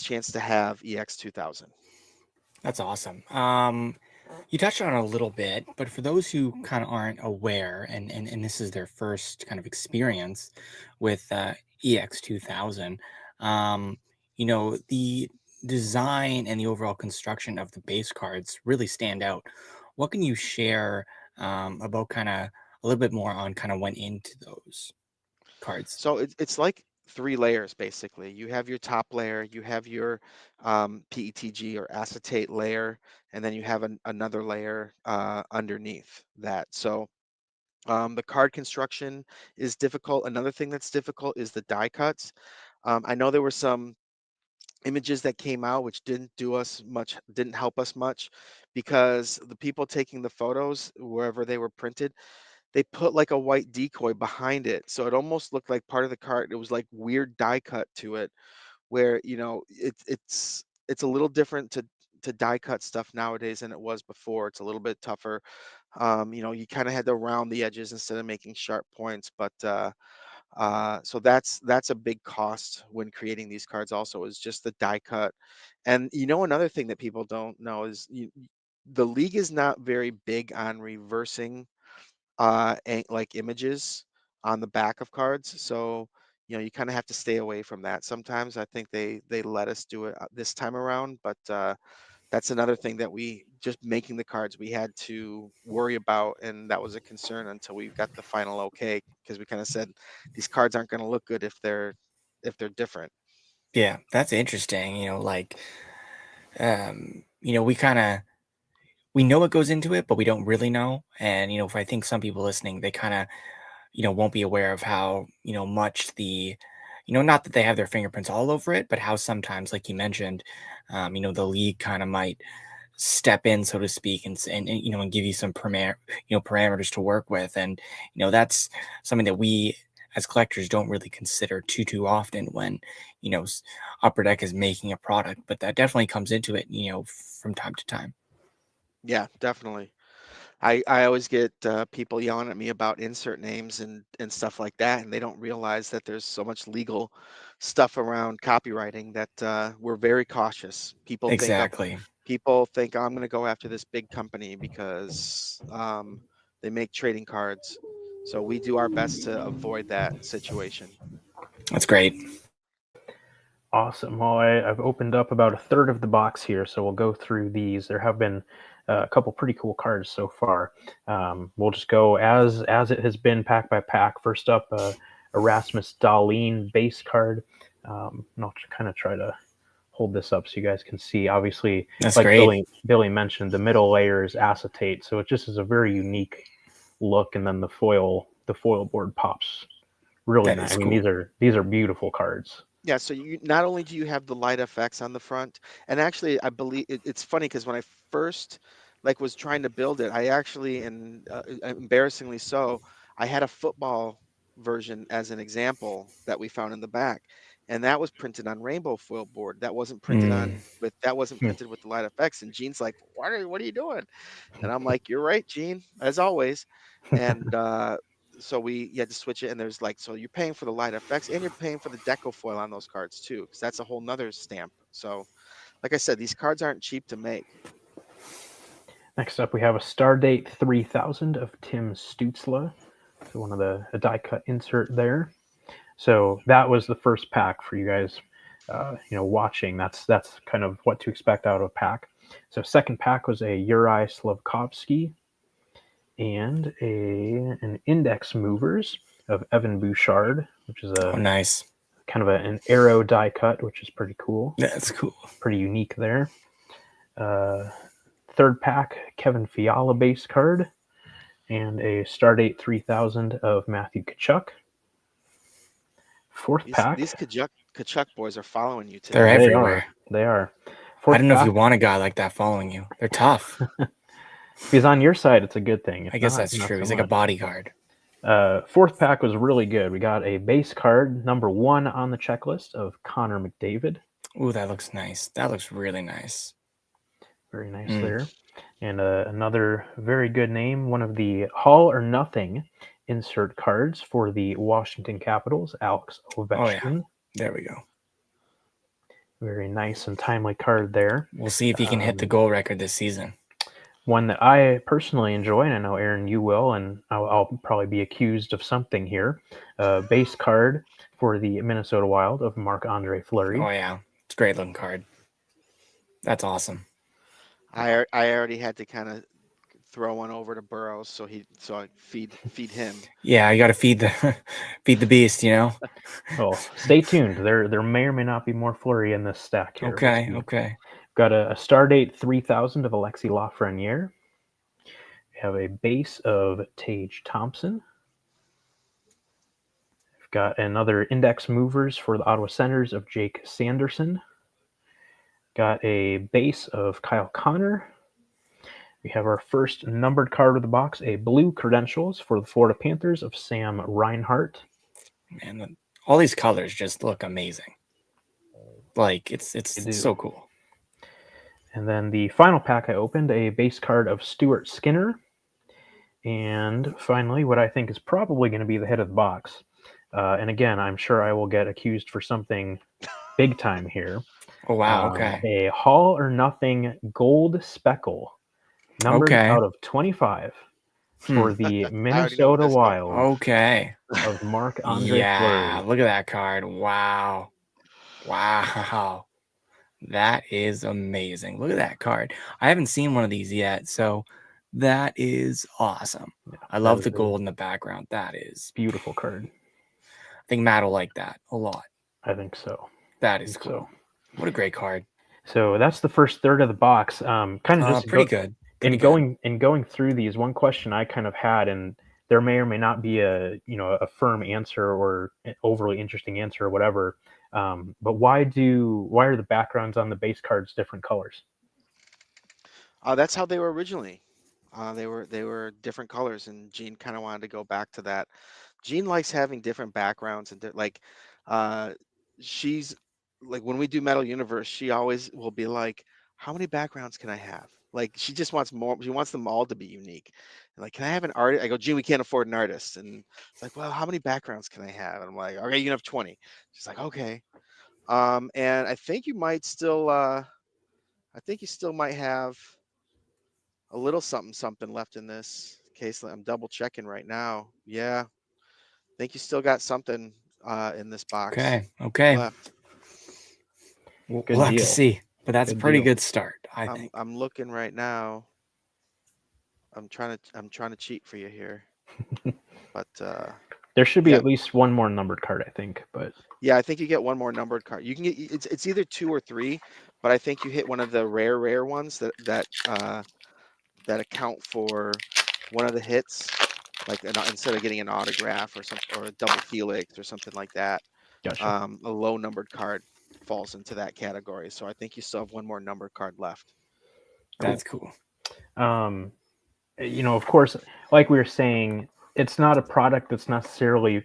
chance to have EX 2000. That's awesome. You touched on it a little bit, but for those who kind of aren't aware, and this is their first kind of experience with EX 2000, um, the design and the overall construction of the base cards really stand out. What can you share about kind of a little bit more on kind of went into those cards? So it's like 3 layers basically. You have your top layer, you have your PETG or acetate layer, and then you have another layer underneath that. So the card construction is difficult. Another thing that's difficult is the die cuts. I know there were some images that came out which didn't help us much, because the people taking the photos wherever they were printed, they put like a white decoy behind it, so it almost looked like part of the card. It was like weird die cut to it, where it's a little different to die cut stuff nowadays than it was before. It's a little bit tougher. You kind of had to round the edges instead of making sharp points, but so that's a big cost when creating these cards. Also, is just the die cut. And another thing that people don't know is the league is not very big on reversing like images on the back of cards. So you kind of have to stay away from that. Sometimes I think they let us do it this time around, but that's another thing that we just making the cards we had to worry about, and that was a concern until we got the final okay, because we kind of said these cards aren't going to look good if they're different. Yeah, that's interesting. We kind of we know what goes into it, but we don't really know. And if I think some people listening, they kind of won't be aware of how much not that they have their fingerprints all over it, but how sometimes, like you mentioned, the league kind of might step in, so to speak, and give you some parameters to work with. And that's something that we as collectors don't really consider too often when Upper Deck is making a product, but that definitely comes into it from time to time. Yeah, definitely. I always get people yelling at me about insert names and stuff like that, and they don't realize that there's so much legal stuff around copywriting that we're very cautious. Exactly. People think, "Oh, I'm going to go after this big company because they make trading cards." So we do our best to avoid that situation. That's great. Awesome. Well, I've opened up about a third of the box here, so we'll go through these. There have been a couple pretty cool cards so far. We'll just go as it has been pack by pack. First up, Erasmus Dahlin base card. And I'll kind of try to hold this up so you guys can see. Obviously, That's like great. Billy mentioned, the middle layer is acetate, so it just is a very unique look. And then the foil board pops really That nice. is I mean, cool. these are beautiful cards. Yeah, so you not only do you have the light effects on the front, and actually I believe it's funny because when I first was trying to build it, I actually, and embarrassingly so, I had a football version as an example that we found in the back, and that was printed on rainbow foil board. Mm. That wasn't printed with the light effects. And Gene's like, what are you doing? And I'm like, you're right, Gene, as always. And so we you had to switch it, and there's so you're paying for the light effects and you're paying for the deco foil on those cards too, because that's a whole nother stamp. So like I said, these cards aren't cheap to make. Next up, we have a Stardate 3000 of Tim Stutzla. So one of a die cut insert there. So that was the first pack for you guys, watching. That's kind of what to expect out of a pack. So second pack was a Uri Slavkovsky and an Index Movers of Evan Bouchard, which is Oh, nice. kind of an arrow die cut, which is pretty cool. That's cool. Pretty unique there. Third pack, Kevin Fiala base card, and a Stardate 3000 of Matthew Kachuk. Fourth pack. These Kachuk boys are following you They're today. everywhere. They are. I don't know if you want a guy like that following you. They're tough. If he's on your side, it's a good thing. If I guess not, that's not true. so He's like a much. bodyguard. Fourth pack was really good. We got a base card, number 1 on the checklist of Connor McDavid. Ooh, that looks nice. That looks really nice. Very nice there. And another very good name, one of the All or Nothing insert cards for the Washington Capitals, Alex Ovechkin. Oh, yeah. There we go. Very nice and timely card there. We'll see if he can hit the goal record this season. One that I personally enjoy, and I know, Aaron, you will, and I'll probably be accused of something here. Base card for the Minnesota Wild of Marc-Andre Fleury. Oh, yeah. It's a great looking card. That's awesome. I already had to kind of throw one over to Burrows so I feed him. Yeah, you got to feed the beast, Oh, stay tuned. There may or may not be more Fleury in this stack here. Okay. Got a Stardate 3000 of Alexis Lafreniere. We have a base of Tage Thompson. We've got another Index Movers for the Ottawa Senators of Jake Sanderson. Got a base of Kyle Connor. We have our first numbered card of the box, a blue credentials for the Florida Panthers of Sam Reinhart. Man, all these colors just look amazing. Like it's so cool. And then the final pack I opened, a base card of Stuart Skinner. And finally, what I think is probably going to be the hit of the box. And again, I'm sure I will get accused for something big time here. Oh, wow. Okay. A All or Nothing gold speckle, numbered out of 25 for the Minnesota Wild. Okay. Of Marc-Andre Fleury. Look at that card. Wow. Wow. That is amazing. Think that card. I haven't seen one of these yet, so that is awesome. Yeah, I love the gold in the background. That is beautiful card. I think Matt will like that a lot. I think so. That is cool. So. What a great card. So that's the first third of the box. Kind of just pretty good. Going through these, one question I kind of had, and there may or may not be a firm answer or an overly interesting answer or whatever. But why are the backgrounds on the base cards different colors? That's how they were originally. They were different colors, and Gene kind of wanted to go back to that. Gene likes having different backgrounds, and she's like, when we do Metal Universe, she always will be like, how many backgrounds can I have? Like, she just wants more. She wants them all to be unique. And like, can I have an artist? I go, Gene, we can't afford an artist. And it's like, well, how many backgrounds can I have? And I'm like, okay, you can have 20. She's like, okay. And I think you might still, I think you still might have a little something left in this case. I'm double checking right now. Yeah. I think you still got something in this box. Okay. Left. We'll have to see, but that's a pretty good start, I think. I'm looking right now. I'm trying to cheat for you here. But there should be at least one more numbered card, I think. But yeah, I think you get one more numbered card. You can get it's either 2 or 3, but I think you hit one of the rare ones that account for one of the hits, like instead of getting an autograph or something, or a double helix or something like that. Gotcha. A low numbered card falls into that category. So I think you still have one more numbered card left. That's cool. Of course, like we were saying, it's not a product that's necessarily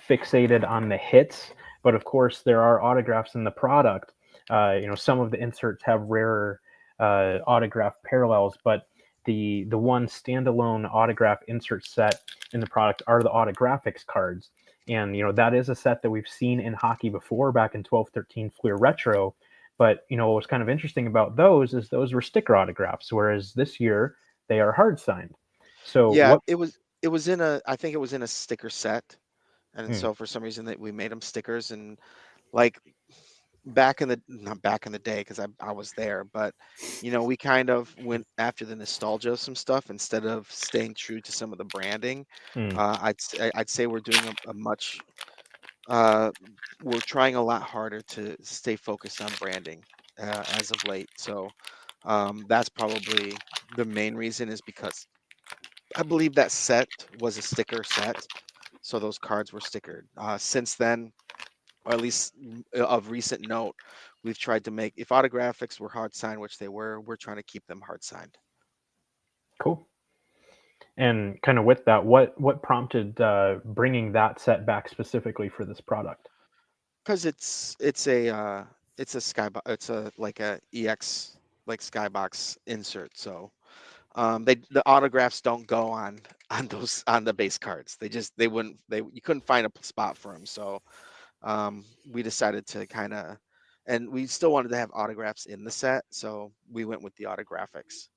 fixated on the hits, but of course there are autographs in the product. Some of the inserts have rarer autograph parallels, but the one standalone autograph insert set in the product are the autographics cards. And that is a set that we've seen in hockey before, back in 12-13 Fleer Retro. But what was kind of interesting about those is those were sticker autographs, whereas this year they are hard signed. So yeah, it was in I think it was in a sticker set, and so for some reason that we made them stickers, and like not back in the day, because I was there, but we kind of went after the nostalgia of some stuff instead of staying true to some of the branding. I'd say we're doing a much we're trying a lot harder to stay focused on branding as of late. So that's probably the main reason, is because I believe that set was a sticker set, so those cards were stickered. Since then, or at least of recent note, we've tried to make, if autographics were hard signed, which they were, we're trying to keep them hard signed. Cool. And kind of with that, what prompted bringing that set back specifically for this product? Because it's a Skybox, it's like a EX, like Skybox insert. So the autographs don't go on the base cards. You couldn't find a spot for them. So we decided to and we still wanted to have autographs in the set, so we went with the autographics.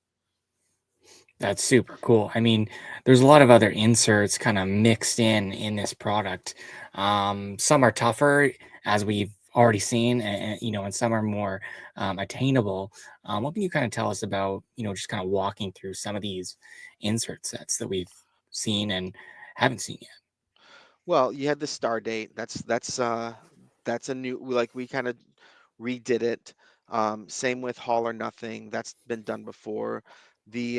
That's super cool. I mean, there's a lot of other inserts kind of mixed in this product. Some are tougher, as we've already seen, and some are more attainable. What can you kind of tell us about, just kind of walking through some of these insert sets that we've seen and haven't seen yet? Well, you had the Star Date. That's a new, like, we kind of redid it. Same with All or Nothing. That's been done before. The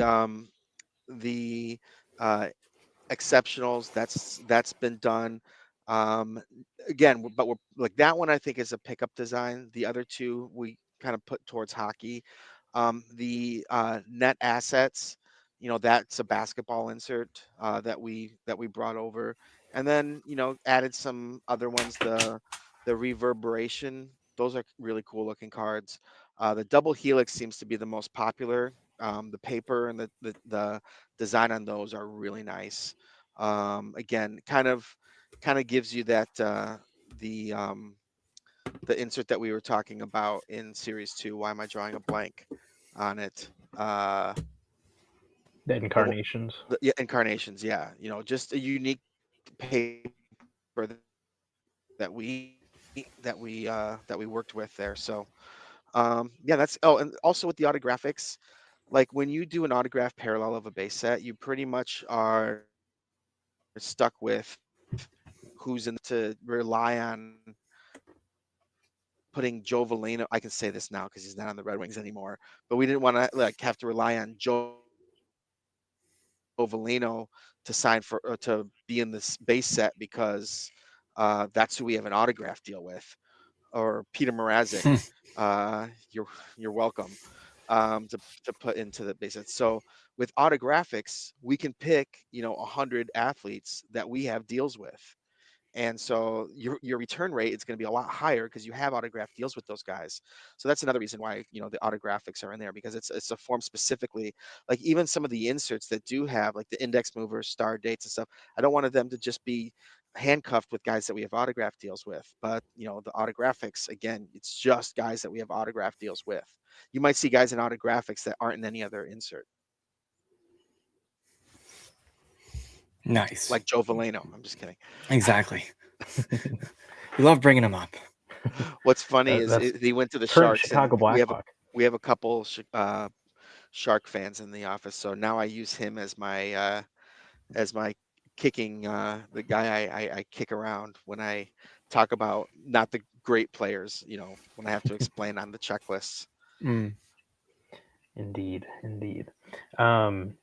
exceptionals, that's been done. Again, but we're like, that one I think is a pickup design. The other two we kind of put towards hockey. The net assets, that's a basketball insert that we brought over, and then added some other ones. The reverberation, those are really cool looking cards. The double helix seems to be the most popular. The paper and the design on those are really nice. Again, kind of gives you that the the insert that we were talking about in series 2. Why am I drawing a blank on it? The The, wh- incarnations. yeah, incarnations. Yeah, just a unique paper that we worked with there. So yeah, that's. Oh, and also with the autographics, like when you do an autograph parallel of a base set, you pretty much are stuck with who's in to rely on putting Joe Valeno. I can say this now because he's not on the Red Wings anymore, but we didn't want to like have to rely on Joe Valeno to sign for to be in this base set because that's who we have an autograph deal with, or Peter Mrazek. You're welcome, to put into the base set. So with autographics, we can pick 100 athletes that we have deals with, and so your return rate is going to be a lot higher because you have autograph deals with those guys. So that's another reason why the autographics are in there, because it's a form specifically. Like even some of the inserts that do have like the index movers, star dates and stuff, I don't want them to just be handcuffed with guys that we have autograph deals with. But the autographics, again, it's just guys that we have autograph deals with. You might see guys in autographics that aren't in any other insert, Nice. like Joe Valeno. I'm just kidding. Exactly. We love bringing them up. What's funny is That's he went to the current Sharks, and Chicago we have a Blackhawk. we have a couple Shark fans in the office. So now I use him as my kicking the guy I kick around when I talk about not the great players. When I have to explain on the checklists. Mm. Indeed, indeed. Um,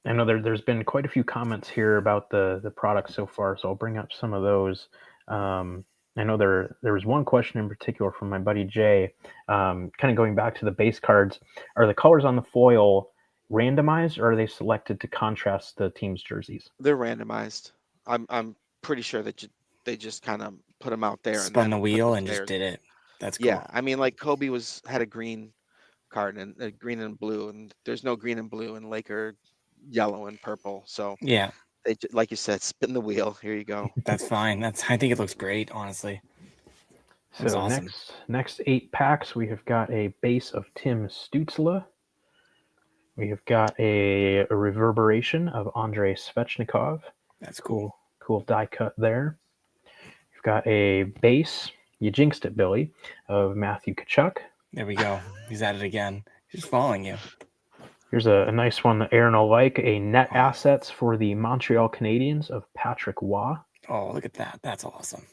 I know there's been quite a few comments here about the product so far, so I'll bring up some of those. Um, I know there was one question in particular from my buddy Jay, kind of going back to the base cards. Are the colors on the foil randomized, or are they selected to contrast the team's jerseys? They're randomized. I'm pretty sure that they just kind of put them out there and Spun the then put the wheel and just players. did it. That's Yeah, cool. I mean, like Kobe had a green card and green and blue, and there's no green and blue in Laker yellow and purple. So Yeah, like you said, spin the wheel. Here you go. that's fine. I think it looks great, honestly. Looks So awesome. next 8 packs, we have got a base of Tim Stutzla. We have got a reverberation of Andrei Svechnikov. That's cool. Cool die cut there. We've got a base, you jinxed it, Billy, of Matthew Kachuk. There we go. He's at it again. He's just following you. Here's a nice one that Aaron will like, a net Oh. assets for the Montreal Canadiens of Patrick Waugh. Oh, look at that. That's awesome.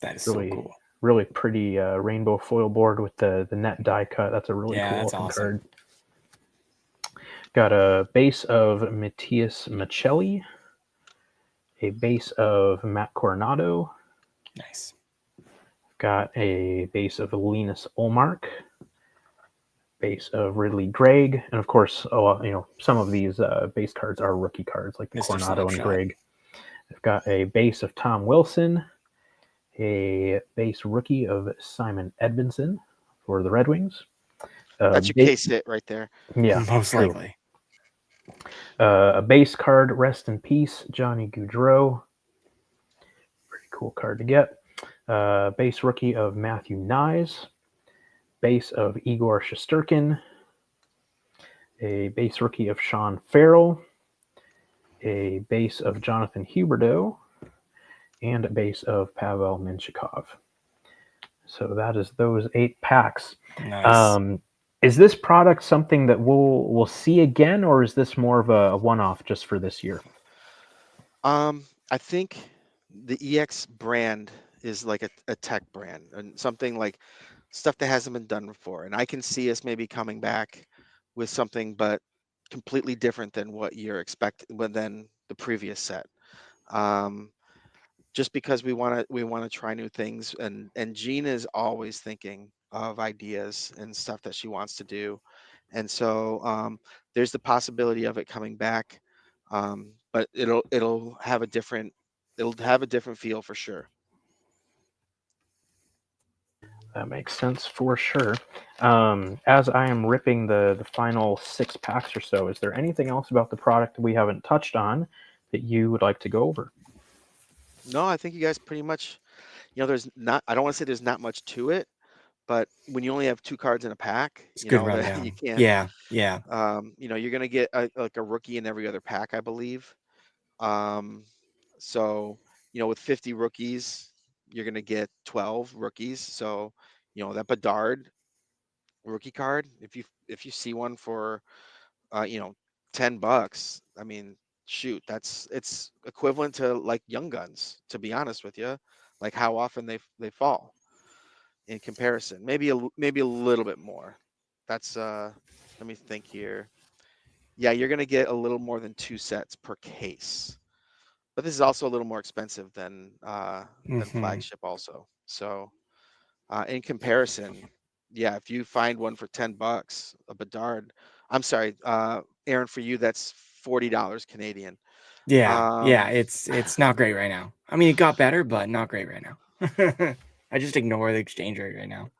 That is Really, so cool. really pretty rainbow foil board with the net die cut. That's a really Yeah, cool that's looking awesome. card. Got a base of Matthias Maccelli, a base of Matt Coronado. Nice. Got a base of Linus Olmark, base of Ridley Gregg, and of course, some of these base cards are rookie cards like the Mr. Coronado and Slapshot. Gregg. I've got a base of Tom Wilson, a base rookie of Simon Edmondson for the Red Wings. That's your case hit right there. Yeah, Most true. likely. A base card, rest in peace, Johnny Gaudreau. Pretty cool card to get. Base rookie of Matthew Nyes. Base of Igor Shesterkin. A base rookie of Sean Farrell. A base of Jonathan Huberdeau. And a base of Pavel Minchikov. So that is those 8 packs. Nice. Is this product something that we'll see again, or is this more of a one-off just for this year? I think the EX brand is like a tech brand and something like stuff that hasn't been done before. And I can see us maybe coming back with something, but completely different than what you're expecting than the previous set. Um, just because we want to try new things, and Jean is always thinking of ideas and stuff that she wants to do, And so there's the possibility of it coming back, but it'll have a different feel for sure. That makes sense for sure. As I am ripping the final 6 packs or so, is there anything else about the product that we haven't touched on that you would like to go over? No, I think you guys pretty much, there's not, I don't want to say there's not much to it, but when you only have 2 cards in a pack, It's a good that you rundown. can't, Yeah, yeah. you're gonna get like a rookie in every other pack, I believe. Um, so, with 50 rookies, you're gonna get 12 rookies. So, that Bedard rookie card, if you see one for $10, I mean, shoot, it's equivalent to like Young Guns, to be honest with you, like how often they fall in comparison. Maybe a little bit more. That's let me think here. Yeah, you're gonna get a little more than 2 sets per case. But this is also a little more expensive than flagship also. So in comparison, yeah, if you find one for $10, a Bedard, I'm sorry, Aaron, for you that's $40 Canadian. Yeah, Um, it's not great right now. I mean, it got better, but not great right now. I just ignore the exchange rate right now.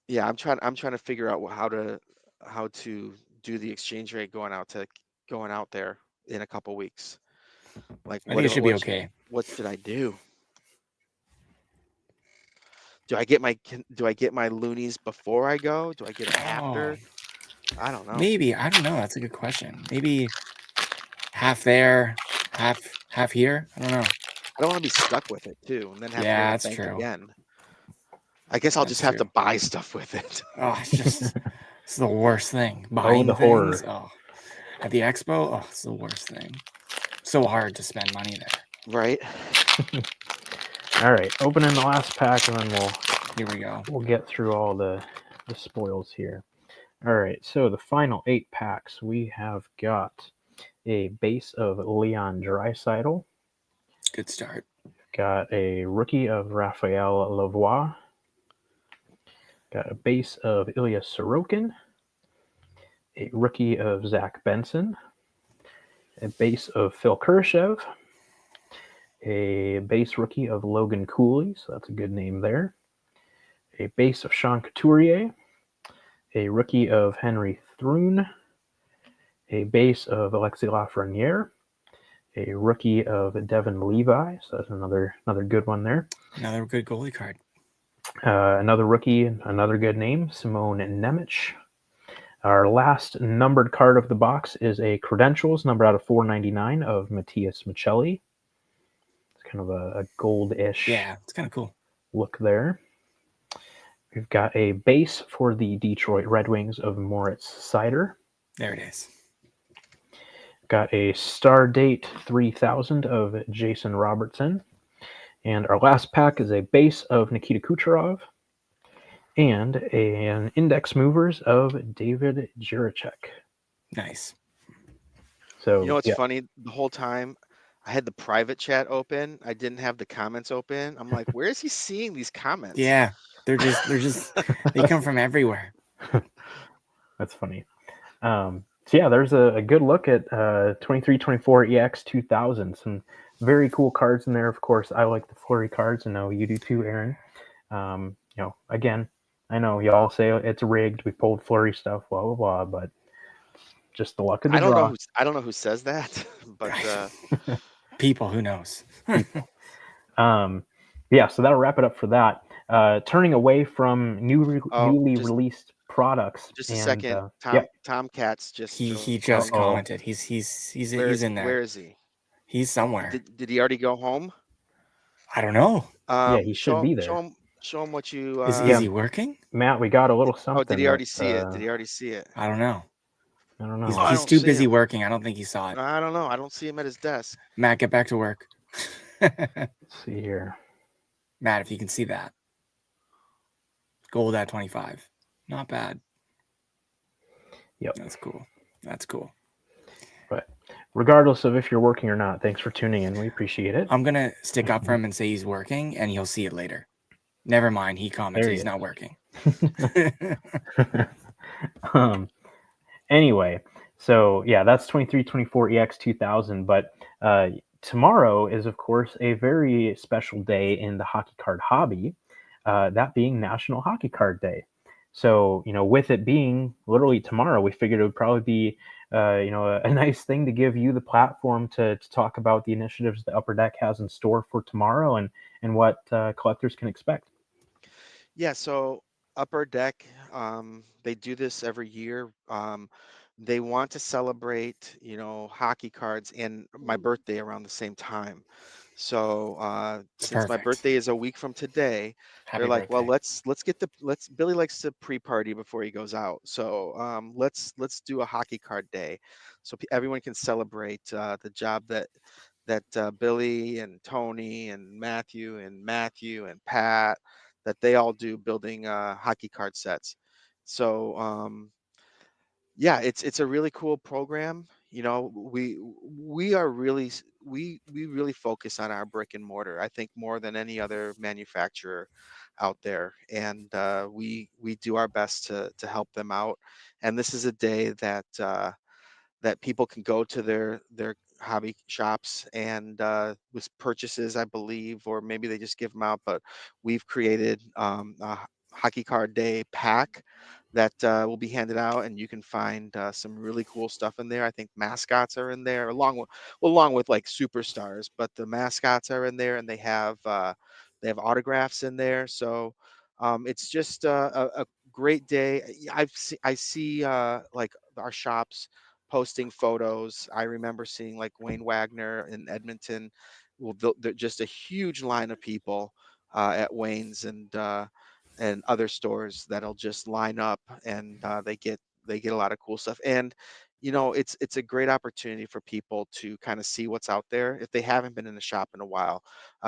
yeah, I'm trying to figure out how to do the exchange rate going out there in a couple weeks. Like I think it should be okay. what should I do? Do I get my loonies before I go? Do I get them after? I don't know. Maybe. I don't know. That's a good question. Maybe half there, half here. I don't know. I don't want to be stuck with it too, and then have to go Yeah, to the that's bank true. again. I guess I'll That's just have to true. buy stuff with it. Oh, it's the worst thing. Buying the things. horror. Oh, at the expo. Oh, it's the worst thing. So hard to spend money there. Right. All right, opening the last pack, and then Here we go. we'll get through all the spoils here. All right, so the final 8 packs, we have got a base of Leon Draisaitl. Good start. Got a rookie of Raphael Lavoie. Got a base of Ilya Sorokin. A rookie of Zach Benson. A base of Phil Kurashev. A base rookie of Logan Cooley, so that's a good name there. A base of Sean Couturier. A rookie of Henry Thrun. A base of Alexis Lafreniere. A rookie of Devin Levi, so that's another good one there. Another good goalie card. Another rookie, another good name, Simone Nemec. Our last numbered card of the box is a Credentials, number out of 499 of Matthias Michelli. It's kind of a gold-ish it's kind of cool look there. We've got a base for the Detroit Red Wings of Moritz Seider. There it is. Got a Star Date 3000 of Jason Robertson. And our last pack is a base of Nikita Kucherov and an Index Movers of David Jiricek. Nice. So What's funny? The whole time I had the private chat open. I didn't have the comments open. I'm like, where is he seeing these comments? Yeah, they're just they come from everywhere. That's funny. So yeah, there's a good look at 23-24 EX-2000. Some very cool cards in there. Of course, I like the Fleury cards. I know you do too, Aaron. Again, I know y'all say it's rigged. We pulled Fleury stuff, blah blah blah, but just the luck of the draw. I don't know who says that, but people, who knows? Yeah, so that'll wrap it up for that. Turning away from newly released products. Just a second, Tomcats just he just commented. He's in there. Where is he? He's somewhere. Did he already go home? I don't know. Yeah, he should be there. Show him what you. Is he working? Matt, we got a little something. Oh, did he already see it? Did he already see it? I don't know. He's too busy working. I don't think he saw it. I don't know. I don't see him at his desk. Matt, get back to work. Let's see here. Matt, if you can see that. Gold at 25. Not bad. Yep. That's cool. But regardless of if you're working or not, thanks for tuning in. We appreciate it. I'm going to stick up for him and say he's working, and he'll see it later. Never mind. He commented he's not working. um, anyway, so yeah, that's 2324 EX2000. But tomorrow is, of course, a very special day in the hockey card hobby, that being National Hockey Card Day. So, with it being literally tomorrow, we figured it would probably be, a nice thing to give you the platform to talk about the initiatives the Upper Deck has in store for tomorrow, and what collectors can expect. Yeah, so Upper Deck, they do this every year. They want to celebrate, hockey cards and my birthday around the same time. So It's since my perfect. birthday is a week from today, they're Happy like, well, birthday. let's get the let's Billy likes to pre-party before he goes out. So let's do a hockey card day, so everyone can celebrate the job that Billy and Tony and Matthew and Pat, that they all do building hockey card sets. So yeah, it's a really cool program. We are really we really focus on our brick and mortar. I think more than any other manufacturer out there, and we do our best to help them out. And this is a day that people can go to their hobby shops and with purchases, I believe, or maybe they just give them out. But we've created hockey card day pack that will be handed out, and you can find some really cool stuff in there. I think mascots are in there, along with like superstars, but the mascots are in there, and they have autographs in there. So it's just a great day. I see like our shops posting photos. I remember seeing like Wayne Wagner in Edmonton. Well, just a huge line of people at Wayne's and other stores that'll just line up, and they get a lot of cool stuff. And it's a great opportunity for people to kind of see what's out there if they haven't been in the shop in a while.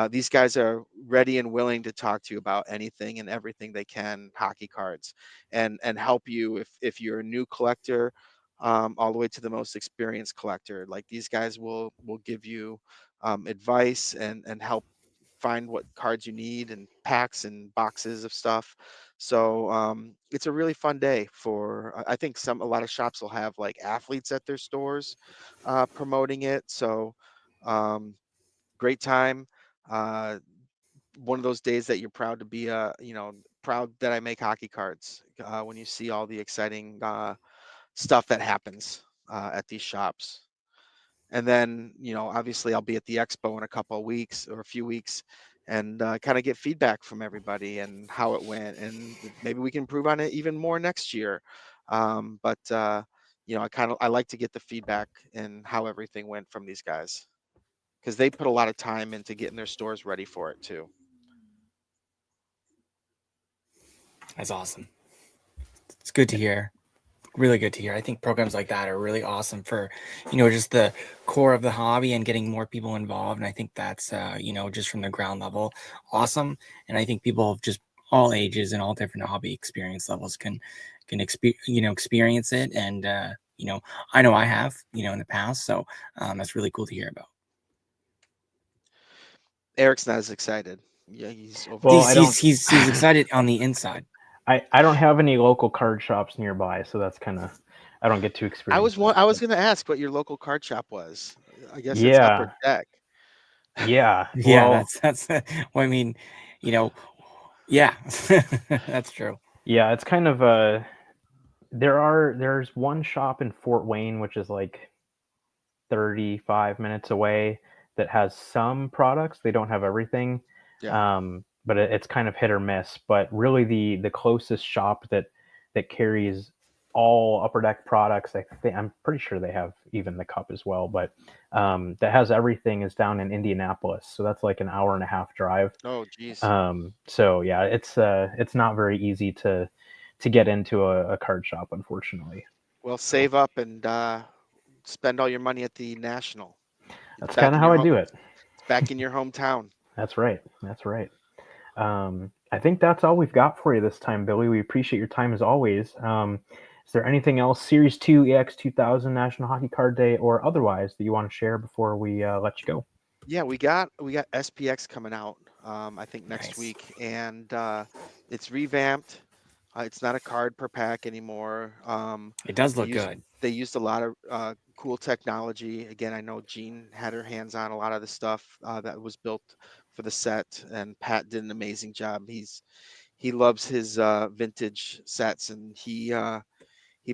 These guys are ready and willing to talk to you about anything and everything they can, hockey cards, and help you if you're a new collector, all the way to the most experienced collector. Like these guys will give you advice and help find what cards you need and packs and boxes of stuff. So it's a really fun day for. I think a lot of shops will have like athletes at their stores promoting it. So um, great time. Uh, One of those days that you're proud to be proud that I make hockey cards when you see all the exciting stuff that happens at these shops. And then, obviously I'll be at the expo in a couple of weeks or a few weeks, and kind of get feedback from everybody and how it went. And maybe we can improve on it even more next year. But I like to get the feedback and how everything went from these guys, because they put a lot of time into getting their stores ready for it too. That's awesome. It's good to hear. Really good to hear. I think programs like that are really awesome for, just the core of the hobby and getting more people involved. And I think that's, just from the ground level, awesome. And I think people of just all ages and all different hobby experience levels experience it. And, I know I have, in the past. So that's really cool to hear about. Eric's not as excited. Yeah, he's over Well, there. I He's don't. he's he's, he's excited on the inside. I don't have any local card shops nearby, so that's kind of, I don't get to experience that. I was But going to ask what your local card shop was. I guess it's Upper yeah, Deck. yeah. Yeah, Well, that's well, I mean, you know, yeah, that's true. yeah. It's kind of there's one shop in Fort Wayne, which is like 35 minutes away, that has some products. They don't have everything, Yeah. but it's kind of hit or miss. But really, the closest shop that carries all Upper Deck products, I'm pretty sure they have even the cup as well, but that has everything, is down in Indianapolis. So that's like an hour and a half drive. Oh, geez. So yeah, it's not very easy to get into a card shop, unfortunately. Well, So save up and spend all your money at the National. It's that's kind back of in how your I home. do it. It's back in your hometown. That's right. That's right. I think that's all we've got for you this time, Billy. We appreciate your time as always. Is there anything else, Series 2, EX2000, National Hockey Card Day, or otherwise, that you want to share before we let you go? Yeah, we got SPX coming out. I think next Nice. week, and it's revamped. It's not a card per pack anymore. It does They look used good. they used a lot of cool technology. Again, I know Jean had her hands on a lot of the stuff that was built for the set, and Pat did an amazing job. He loves his vintage sets, and he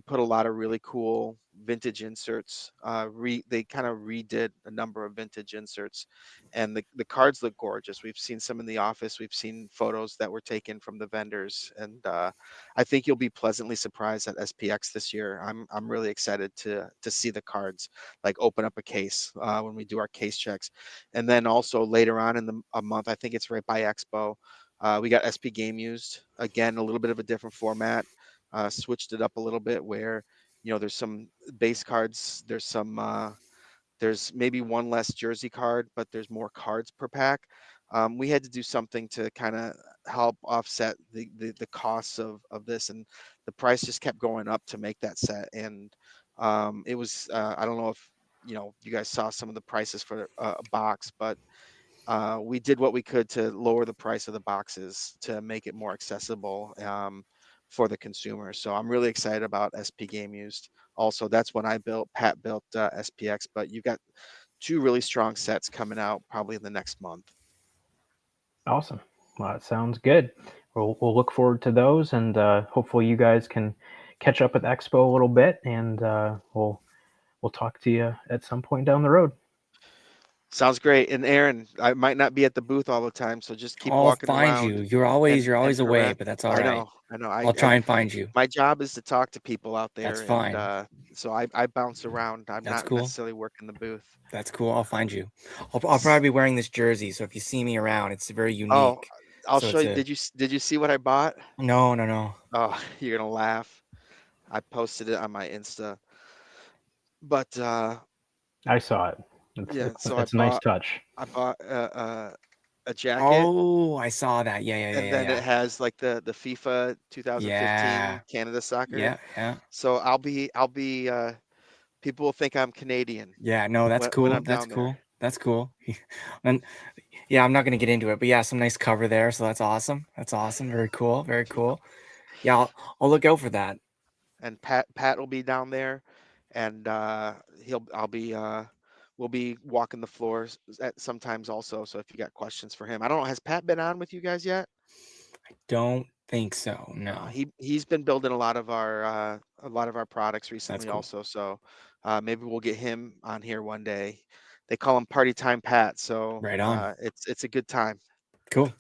put a lot of really cool vintage inserts. They kind of redid a number of vintage inserts, and the cards look gorgeous. We've seen some in the office. We've seen photos that were taken from the vendors, and I think you'll be pleasantly surprised at SPX this year. I'm really excited to see the cards, like open up a case when we do our case checks, and then also later on in a month, I think it's right by Expo. We got SP Game Used again, a little bit of a different format, switched it up a little bit where there's some base cards, there's maybe one less jersey card, but there's more cards per pack. We had to do something to kind of help offset the costs of this, and the price just kept going up to make that set. And it was I don't know if you guys saw some of the prices for a box, but we did what we could to lower the price of the boxes to make it more accessible for the consumer. So I'm really excited about SP Game Used. Also, that's when I built. Pat built SPX, but you've got two really strong sets coming out probably in the next month. Awesome. Well, that sounds good. We'll look forward to those, and hopefully you guys can catch up at Expo a little bit, and we'll talk to you at some point down the road. Sounds great. And Aaron, I might not be at the booth all the time, so just keep I'll walking find you. around You're always and you're always away, harass. but that's all I right. know, I know. I'll try and find you. My job is to talk to people out That's there, and fine. so I bounce around. I'm That's not cool. necessarily working the booth. That's cool. I'll find you. I'll probably be wearing this jersey, so if you see me around, it's very Oh, unique. I'll So show it's you. a Did you see what I bought? no. Oh, you're gonna laugh. I posted it on my Insta. But I saw it. yeah, so It's a nice touch. I bought a jacket, Oh, I saw that. and then it has like the FIFA Yeah. 2015 Canada soccer. Yeah, yeah. So I'll be people will think I'm Canadian Yeah, no, that's when cool. I'm That's down there. cool. That's cool. And yeah, I'm not gonna get into it, but yeah, some nice cover there. So that's awesome. That's awesome. Very cool. Very cool. Yeah, I'll look out for that. And Pat will be down there, and I'll be we'll be walking the floors at sometimes also. So if you got questions for him, I don't know, has Pat been on with you guys yet? Don't think so. No. He's been building a lot of our products That's recently cool. also. So maybe we'll get him on here one day. They call him Party Time Pat, so Right on. it's a good time. Cool.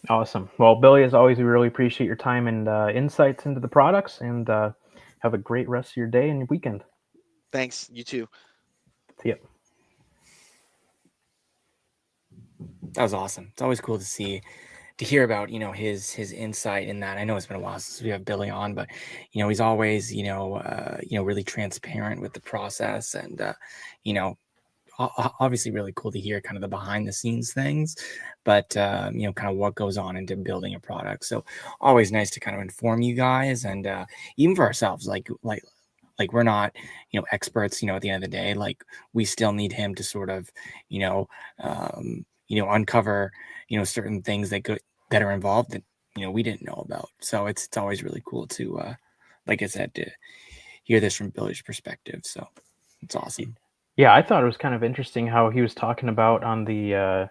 Awesome. Well, Billy, as always, we really appreciate your time and insights into the products, and have a great rest of your day and your weekend. Thanks. You too. See ya. That was awesome. It's always cool to hear about his insight in that. I know it's been a while since we have Billy on, but he's always really transparent with the process, and obviously really cool to hear kind of the behind the scenes things, but kind of what goes on into building a product. So always nice to kind of inform you guys, and even for ourselves, like we're not experts at the end of the day. Like we still need him to sort of uncover certain things that are involved that we didn't know about. So it's always really cool to like I said, to hear this from Billy's perspective. So it's awesome. Yeah, I thought it was kind of interesting how he was talking about on the.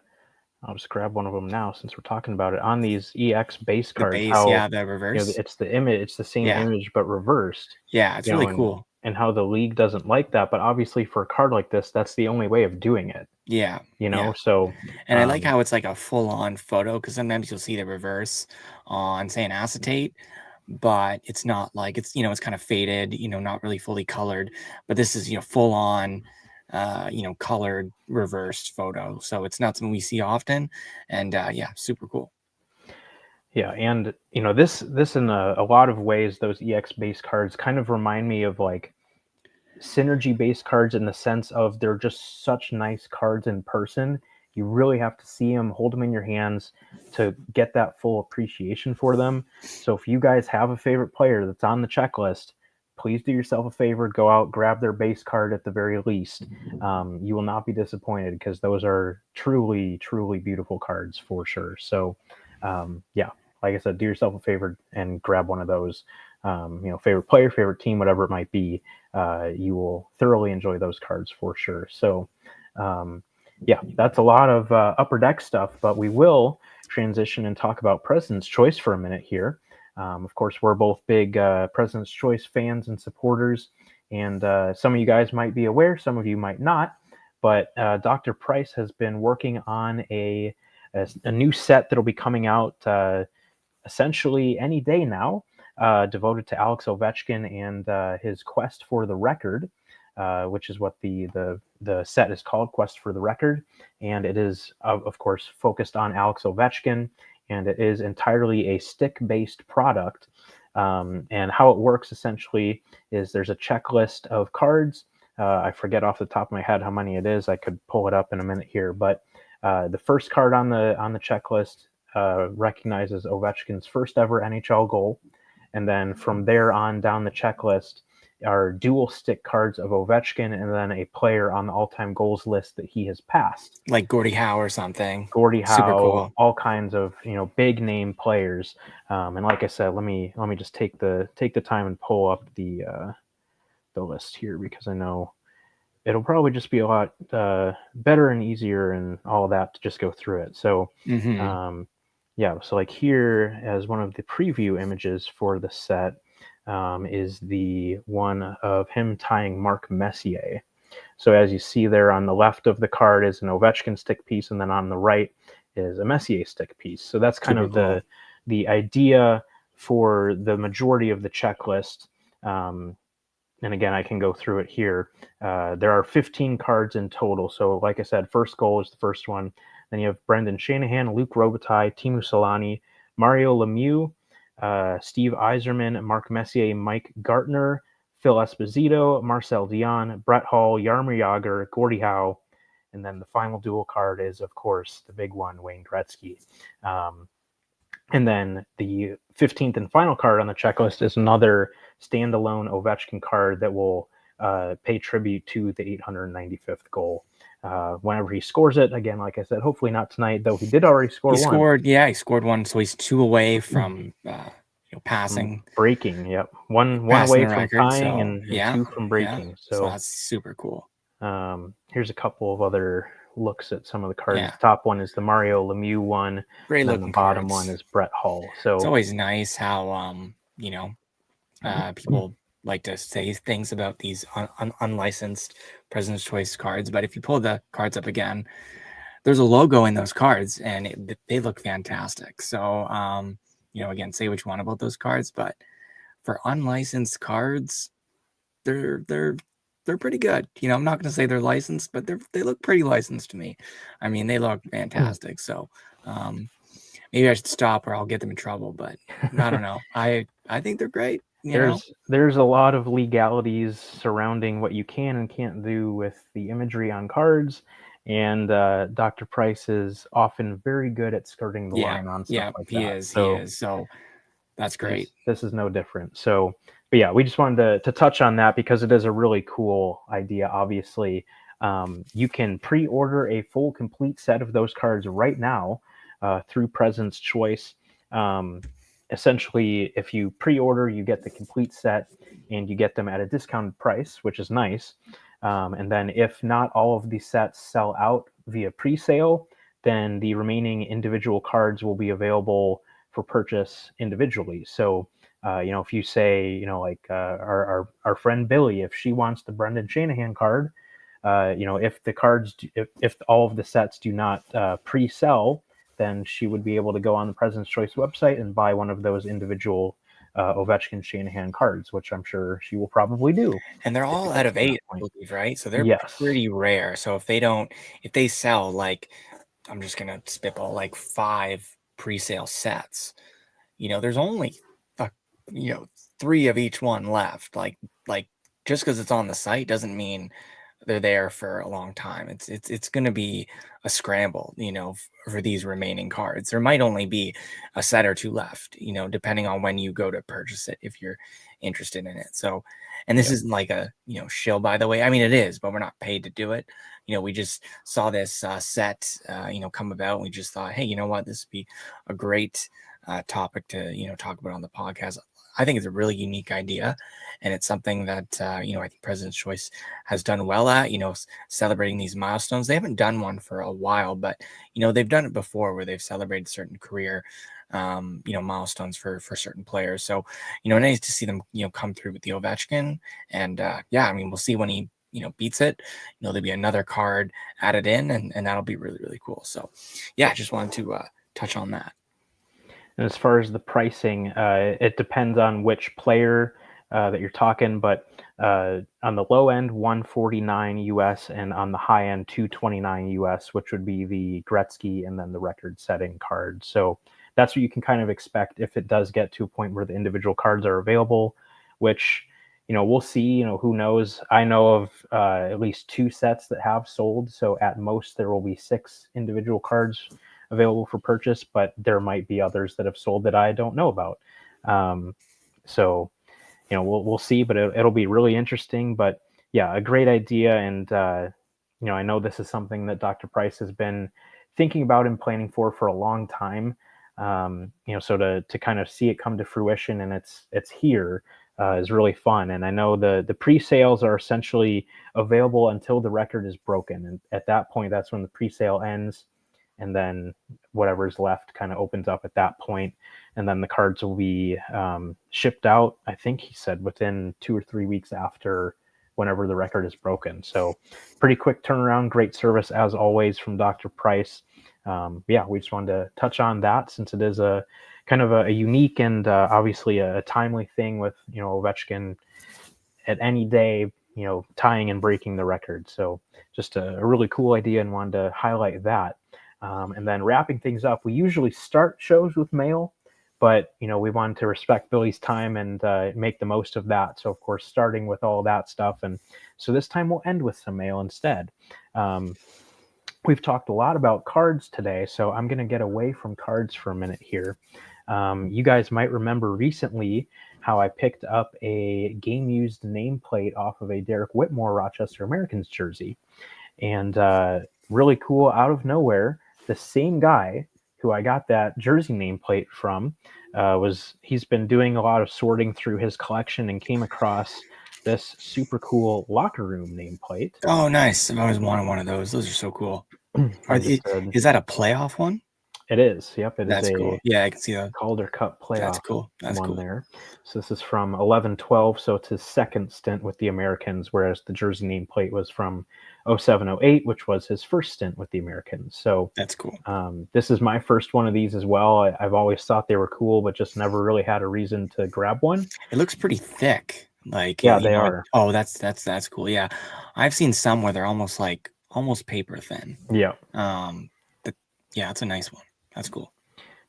I'll just grab one of them now since we're talking about it on these EX base The cards. base, How yeah, the reverse. it's the image, it's the same Yeah. image but reversed. Yeah, it's really and, cool. And how the league doesn't like that, but obviously for a card like this, that's the only way of doing it. Yeah. Yeah. So. And I like how it's like a full-on photo, because sometimes you'll see the reverse on, say, an acetate, but it's not like it's kind of faded, not really fully colored. But this is full on colored reversed photo. So it's not something we see often, and yeah, super cool. Yeah, and this in a lot of ways, those EX base cards kind of remind me of like synergy based cards in the sense of they're just such nice cards in person. You really have to see them, hold them in your hands to get that full appreciation for them. So if you guys have a favorite player that's on the checklist, please do yourself a favor, go out, grab their base card at the very least. You will not be disappointed because those are truly, truly beautiful cards for sure. So yeah, like I said, do yourself a favor and grab one of those. Favorite player, favorite team, whatever it might be, you will thoroughly enjoy those cards for sure. So, yeah, that's a lot of Upper Deck stuff, but we will transition and talk about President's Choice for a minute here. Of course, we're both big President's Choice fans and supporters, and some of you guys might be aware, some of you might not, but Dr. Price has been working on a new set that'll be coming out essentially any day now, devoted to Alex Ovechkin and his quest for the record, which is what the set is called, Quest for the Record, and it is of course focused on Alex Ovechkin, and it is entirely a stick-based product. And how it works essentially is there's a checklist of cards. I forget off the top of my head how many it is. I could pull it up in a minute here, but the first card on the checklist recognizes Ovechkin's first ever NHL goal, and then from there on down the checklist are dual stick cards of Ovechkin, and then a player on the all-time goals list that he has passed, like Gordie Howe or something. Gordie Howe, Super cool. all kinds of big name players. And like I said, let me just take the time and pull up the list here, because I know it'll probably just be a lot better and easier and all of that to just go through it. So yeah, so like here as one of the preview images for the set is the one of him tying Mark Messier. So as you see there on the left of the card is an Ovechkin stick piece, and then on the right is a Messier stick piece. So that's kind of the idea for the majority of the checklist. And again, I can go through it here. There are 15 cards in total. So like I said, first goal is the first one. Then you have Brendan Shanahan, Luc Robitaille, Teemu Selanne, Mario Lemieux, Steve Yzerman, Mark Messier, Mike Gartner, Phil Esposito, Marcel Dion, Brett Hull, Jaromir Jagr, Gordie Howe, and then the final dual card is, of course, the big one, Wayne Gretzky. And then the 15th and final card on the checklist is another standalone Ovechkin card that will pay tribute to the 895th goal. Whenever he scores it, again, like I said, hopefully not tonight, though he did already score one. He scored one, so he's 2 away from passing. Breaking, yep. One away from record, tying, so, and 2 from breaking. So that's super cool. Here's a couple of other looks at some of the cards. The top one is the Mario Lemieux one. Great looking. The bottom cards. one is Brett Hull. So it's always nice how people like to say things about these unlicensed President's Choice cards, but if you pull the cards up again, there's a logo in those cards, and they look fantastic. So again, say what you want about those cards, but for unlicensed cards, they're pretty good. I'm not going to say they're licensed, but they look pretty licensed to me. I mean, they look fantastic. So maybe I should stop or I'll get them in trouble, but I don't know. I think they're great. There's a lot of legalities surrounding what you can and can't do with the imagery on cards, and Dr. Price is often very good at skirting the line on stuff like that. He is. So that's great. This is no different. So, but yeah, we just wanted to touch on that because it is a really cool idea. Obviously, you can pre-order a full complete set of those cards right now through President's Choice. Essentially, if you pre-order, you get the complete set and you get them at a discounted price, which is nice. And then if not all of these sets sell out via pre-sale, then the remaining individual cards will be available for purchase individually. So, if you say, like our friend Billy, if she wants the Brendan Shanahan card, if the cards, if all of the sets do not pre-sell, then she would be able to go on the President's Choice website and buy one of those individual Ovechkin Shanahan cards, which I'm sure she will probably do. And they're all out of 8, I believe, right? So they're pretty rare. So if they sell, like, I'm just going to spitball, like 5 pre-sale sets, there's only 3 of each one left. Like just because it's on the site doesn't mean they're there for a long time. It's going to be a scramble, for these remaining cards. There might only be a set or 2 left, depending on when you go to purchase it, if you're interested in it. So, and this isn't like a, shill, by the way. I mean, it is, but we're not paid to do it. We just saw this set, come about. And we just thought, hey, you know what, this would be a great topic to, talk about on the podcast. I think it's a really unique idea, and it's something that, I think President's Choice has done well at, celebrating these milestones. They haven't done one for a while, but, they've done it before where they've celebrated certain career, milestones for certain players. So, nice to see them, come through with the Ovechkin. And we'll see when he, beats it. There'll be another card added in, and that'll be really, really cool. So, I just wanted to touch on that. And as far as the pricing, it depends on which player that you're talking, but on the low end, $149 US, and on the high end, $229 US, which would be the Gretzky and then the record-setting card. So that's what you can kind of expect if it does get to a point where the individual cards are available, which, we'll see. Who knows? I know of at least 2 sets that have sold, so at most there will be 6 individual cards available for purchase, but there might be others that have sold that I don't know about. So, we'll see, but it'll be really interesting. But yeah, a great idea. And, I know this is something that Dr. Price has been thinking about and planning for a long time. So to kind of see it come to fruition and it's here is really fun. And I know the pre-sales are essentially available until the record is broken. And at that point, that's when the pre-sale ends. And then whatever's left kind of opens up at that point, and then the cards will be shipped out. I think he said within 2 or 3 weeks after whenever the record is broken. So pretty quick turnaround. Great service as always from Dr. Price. We just wanted to touch on that since it is a kind of a unique and obviously a timely thing with Ovechkin at any day tying and breaking the record. So just a really cool idea, and wanted to highlight that. And then wrapping things up, we usually start shows with mail, but we wanted to respect Billy's time and make the most of that. So of course, starting with all that stuff, and so this time we'll end with some mail instead. We've talked a lot about cards today, so I'm going to get away from cards for a minute here. You guys might remember recently how I picked up a game-used nameplate off of a Derek Whitmore Rochester Americans jersey, and really cool, out of nowhere, the same guy who I got that jersey nameplate from he's been doing a lot of sorting through his collection and came across this super cool locker room nameplate. Oh, nice. I've always wanted one of those. Those are so cool. Is that a playoff one? It is. Yep. That's is cool. Yeah, I can see that. Calder Cup playoff. That's cool. That's one cool. there. So this is from 11-12. So it's his second stint with the Americans, whereas the jersey nameplate was from 07-08, which was his first stint with the Americans. So that's cool. This is my first one of these as well. I've always thought they were cool, but just never really had a reason to grab one. It looks pretty thick. Like, yeah, they are. Oh, that's cool. Yeah, I've seen some where they're almost paper thin. Yeah. That's a nice one. That's cool.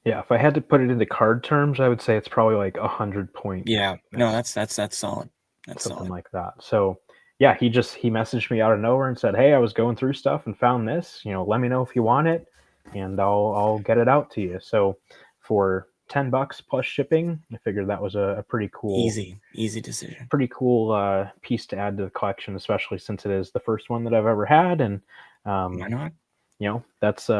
Yeah, if I had to put it into card terms, I would say it's probably like 100 points. Yeah, no, that's solid. That's something solid. like that. So yeah, he messaged me out of nowhere and said, "Hey, I was going through stuff and found this. Let me know if you want it, and I'll get it out to you." So for $10 plus shipping, I figured that was a pretty cool, easy decision. Pretty cool piece to add to the collection, especially since it is the first one that I've ever had. And why not? That's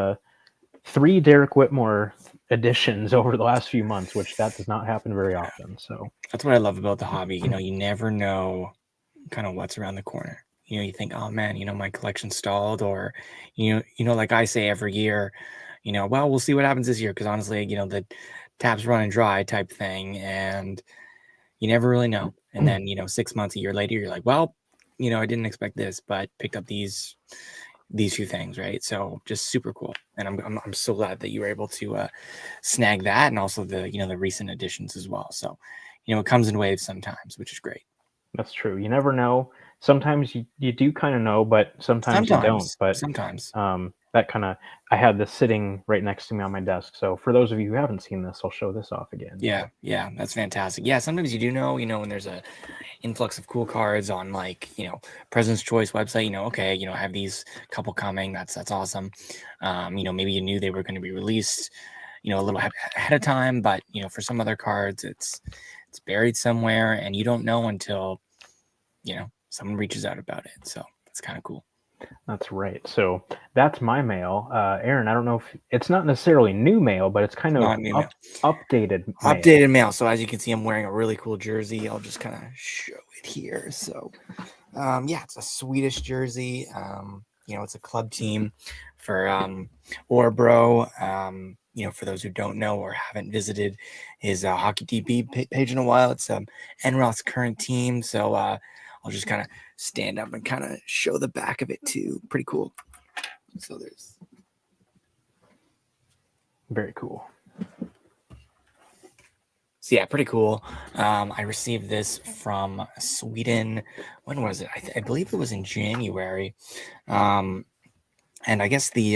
3 Derek Whitmore editions over the last few months, which that does not happen very often. So that's what I love about the hobby. You never know kind of what's around the corner. You think, oh man, my collection stalled, or like I say every year, well, we'll see what happens this year, because honestly, the tap's running dry type thing, and you never really know. And then 6 months, a year later, you're like, well, I didn't expect this, but picked up these few things, right? So just super cool, and I'm so glad that you were able to snag that, and also the the recent additions as well. So it comes in waves sometimes, which is great. That's true. You never know. Sometimes you do kind of know, but sometimes you don't. But sometimes that kind of, I had this sitting right next to me on my desk. So for those of you who haven't seen this, I'll show this off again. Yeah, that's fantastic. Yeah, sometimes you do know, when there's a influx of cool cards on President's Choice website, okay, I have these couple coming. That's awesome. Maybe you knew they were going to be released, a little ahead of time, but for some other cards, it's buried somewhere, and you don't know until someone reaches out about it. So that's kind of cool. That's right. So that's my mail. Aaron, I don't know if it's not necessarily new mail, but it's kind of Not new mail. updated mail. Updated mail. So as you can see, I'm wearing a really cool jersey. I'll just kind of show it here. So yeah, it's a Swedish jersey. It's a club team for Orebro. For those who don't know or haven't visited his Hockey DB page in a while, it's Enroth's current team. So I'll just kind of stand up and kind of show the back of it too. Pretty cool. So there's very cool. So yeah, pretty cool. I received this from Sweden. When was it? I believe it was in January. And I guess the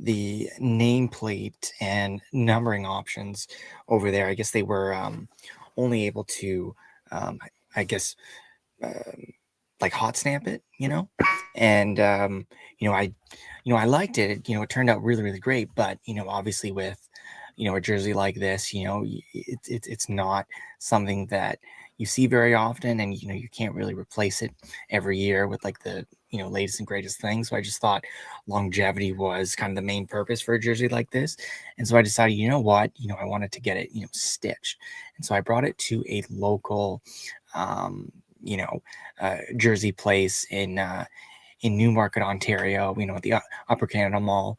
nameplate and numbering options over there, I guess they were only able to, I guess, like hot stamp it, and I liked it. It turned out really, really great. But obviously with a jersey like this, it's not something that you see very often, and you can't really replace it every year with like the latest and greatest thing. So I just thought longevity was kind of the main purpose for a jersey like this, and so I decided, I wanted to get it stitched, and so I brought it to a local jersey place in Newmarket, Ontario, at the Upper Canada Mall.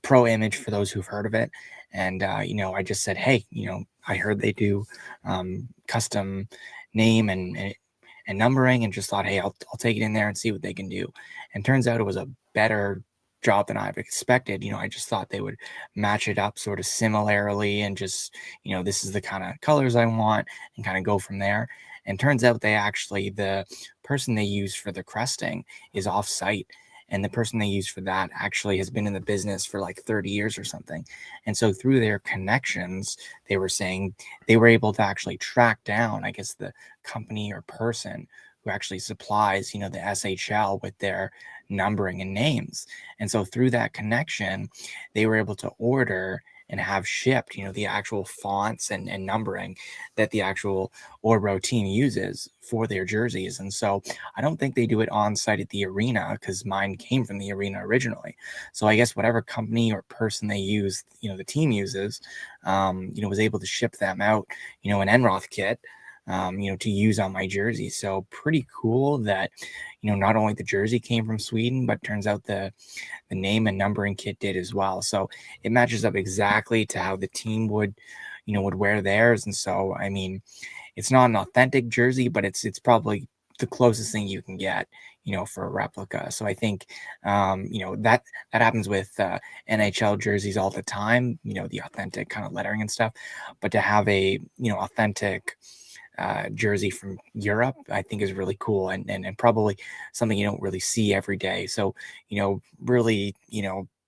Pro Image, for those who've heard of it. And, I just said, hey, I heard they do custom name and numbering, and just thought, hey, I'll take it in there and see what they can do. And turns out it was a better job than I've expected. I just thought they would match it up sort of similarly and just, this is the kind of colors I want, and kind of go from there. And turns out the person they use for the cresting is off site. And the person they use for that actually has been in the business for like 30 years or something. And so through their connections, they were saying they were able to actually track down, I guess, the company or person who actually supplies, the SHL with their numbering and names. And so through that connection, they were able to order and have shipped, the actual fonts and numbering that the actual Orebro team uses for their jerseys. And so I don't think they do it on site at the arena, because mine came from the arena originally. So I guess whatever company or person they use, the team uses, was able to ship them out, an Enroth kit, to use on my jersey. So pretty cool that, not only the jersey came from Sweden, but turns out the name and numbering kit did as well. So it matches up exactly to how the team would wear theirs. And so, I mean, it's not an authentic jersey, but it's probably the closest thing you can get, for a replica. So I think, that happens with NHL jerseys all the time, the authentic kind of lettering and stuff. But to have a, authentic jersey from Europe, I think is really cool, and probably something you don't really see every day. So, really,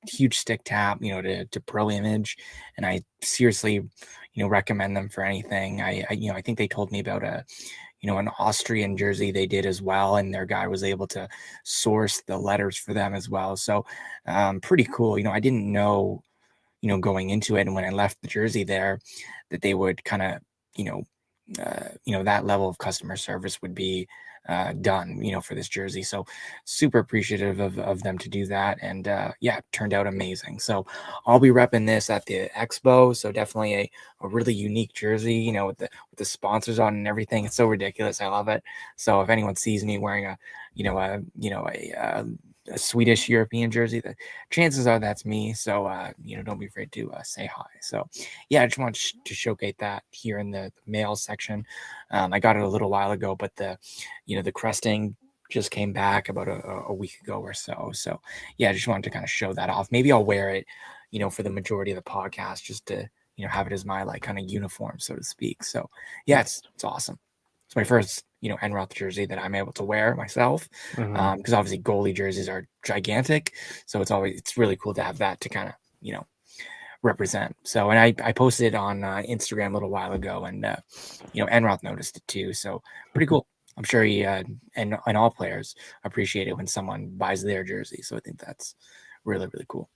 huge stick tap, to Pro Image, and I seriously, recommend them for anything. I think they told me about an Austrian jersey they did as well, and their guy was able to source the letters for them as well. So, pretty cool. I didn't know, going into it, and when I left the jersey there, that they would kind of, that level of customer service would be done, for this jersey. So super appreciative of them to do that. And yeah, it turned out amazing. So I'll be repping this at the expo. So definitely a really unique jersey, with the sponsors on and everything. It's so ridiculous. I love it. So if anyone sees me wearing a Swedish European jersey, the chances are that's me. So don't be afraid to say hi. So yeah, I just want to showcase that here in the mail section. I got it a little while ago, but the cresting just came back about a week ago or so. So yeah, I just wanted to kind of show that off. Maybe I'll wear it, for the majority of the podcast, just to have it as my like kind of uniform, so to speak. So yeah, it's awesome. It's my first Enroth jersey that I'm able to wear myself, because obviously goalie jerseys are gigantic, so it's really cool to have that to kind of represent. So, and I posted it on Instagram a little while ago, and Enroth noticed it too. So pretty cool. I'm sure he and all players appreciate it when someone buys their jersey. So I think that's really, really cool.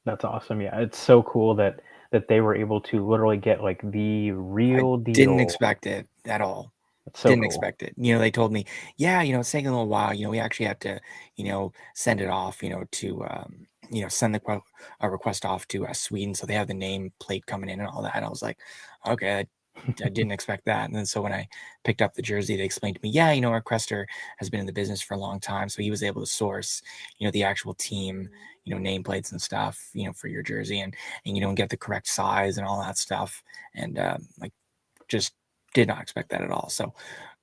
That's awesome. Yeah, it's so cool that they were able to literally get like the real deal. Didn't expect it at all. That's so Didn't cool. expect it. You know, they told me, yeah, you know, it's taking a little while. You know, we actually have to, you know, send it off, you know, to, you know, send a request off to Sweden. So they have the name plate coming in and all that. And I was like, okay, I didn't expect that. And then so when I picked up the jersey, they explained to me, yeah, you know, our crester has been in the business for a long time. So he was able to source, you know, the actual team, you know, nameplates and stuff, you know, for your jersey and, you know, get the correct size and all that stuff. And like, just did not expect that at all. So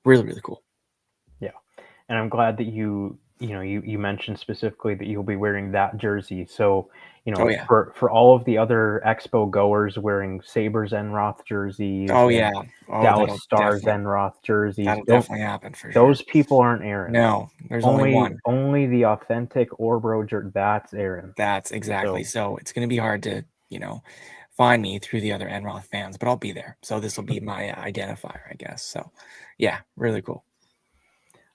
really, really cool. Yeah. And I'm glad that you mentioned specifically that you'll be wearing that jersey. So, Oh yeah. for all of the other Expo goers wearing Sabres Enroth jerseys Oh and yeah. Oh, Dallas Stars Enroth jerseys, that'll definitely happen for sure. those people aren't Aaron. No, there's only one. Only the authentic Orbro jersey. That's Aaron. That's exactly. So it's going to be hard to, you know, find me through the other Enroth fans, but I'll be there. So this will be my identifier, I guess. So yeah, really cool.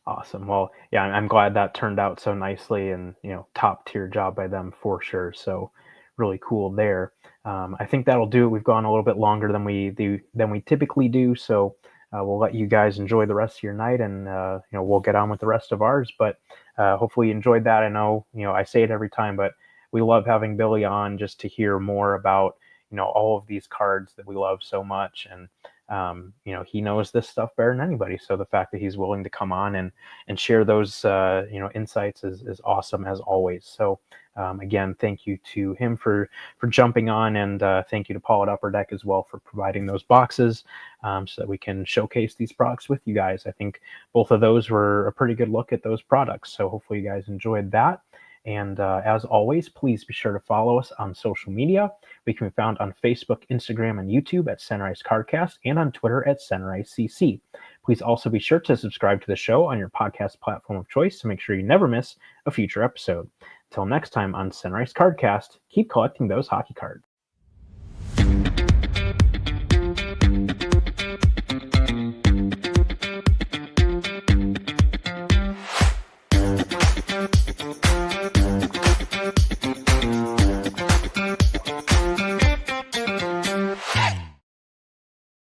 Awesome. Well, yeah, I'm glad that turned out so nicely, and top tier job by them for sure. So really cool there. I think that'll do it. We've gone a little bit longer than we typically do, so we'll let you guys enjoy the rest of your night, and we'll get on with the rest of ours. But hopefully you enjoyed that. I know I say it every time, but we love having Billy on just to hear more about all of these cards that we love so much. And he knows this stuff better than anybody. So the fact that he's willing to come on and share those insights is awesome as always. So again, thank you to him for jumping on, and thank you to Paul at Upper Deck as well for providing those boxes so that we can showcase these products with you guys. I think both of those were a pretty good look at those products. So hopefully you guys enjoyed that. And as always, please be sure to follow us on social media. We can be found on Facebook, Instagram, and YouTube at Sunrise Cardcast, and on Twitter at Sunrise CC. Please also be sure to subscribe to the show on your podcast platform of choice to make sure you never miss a future episode. Until next time on Sunrise Cardcast, keep collecting those hockey cards.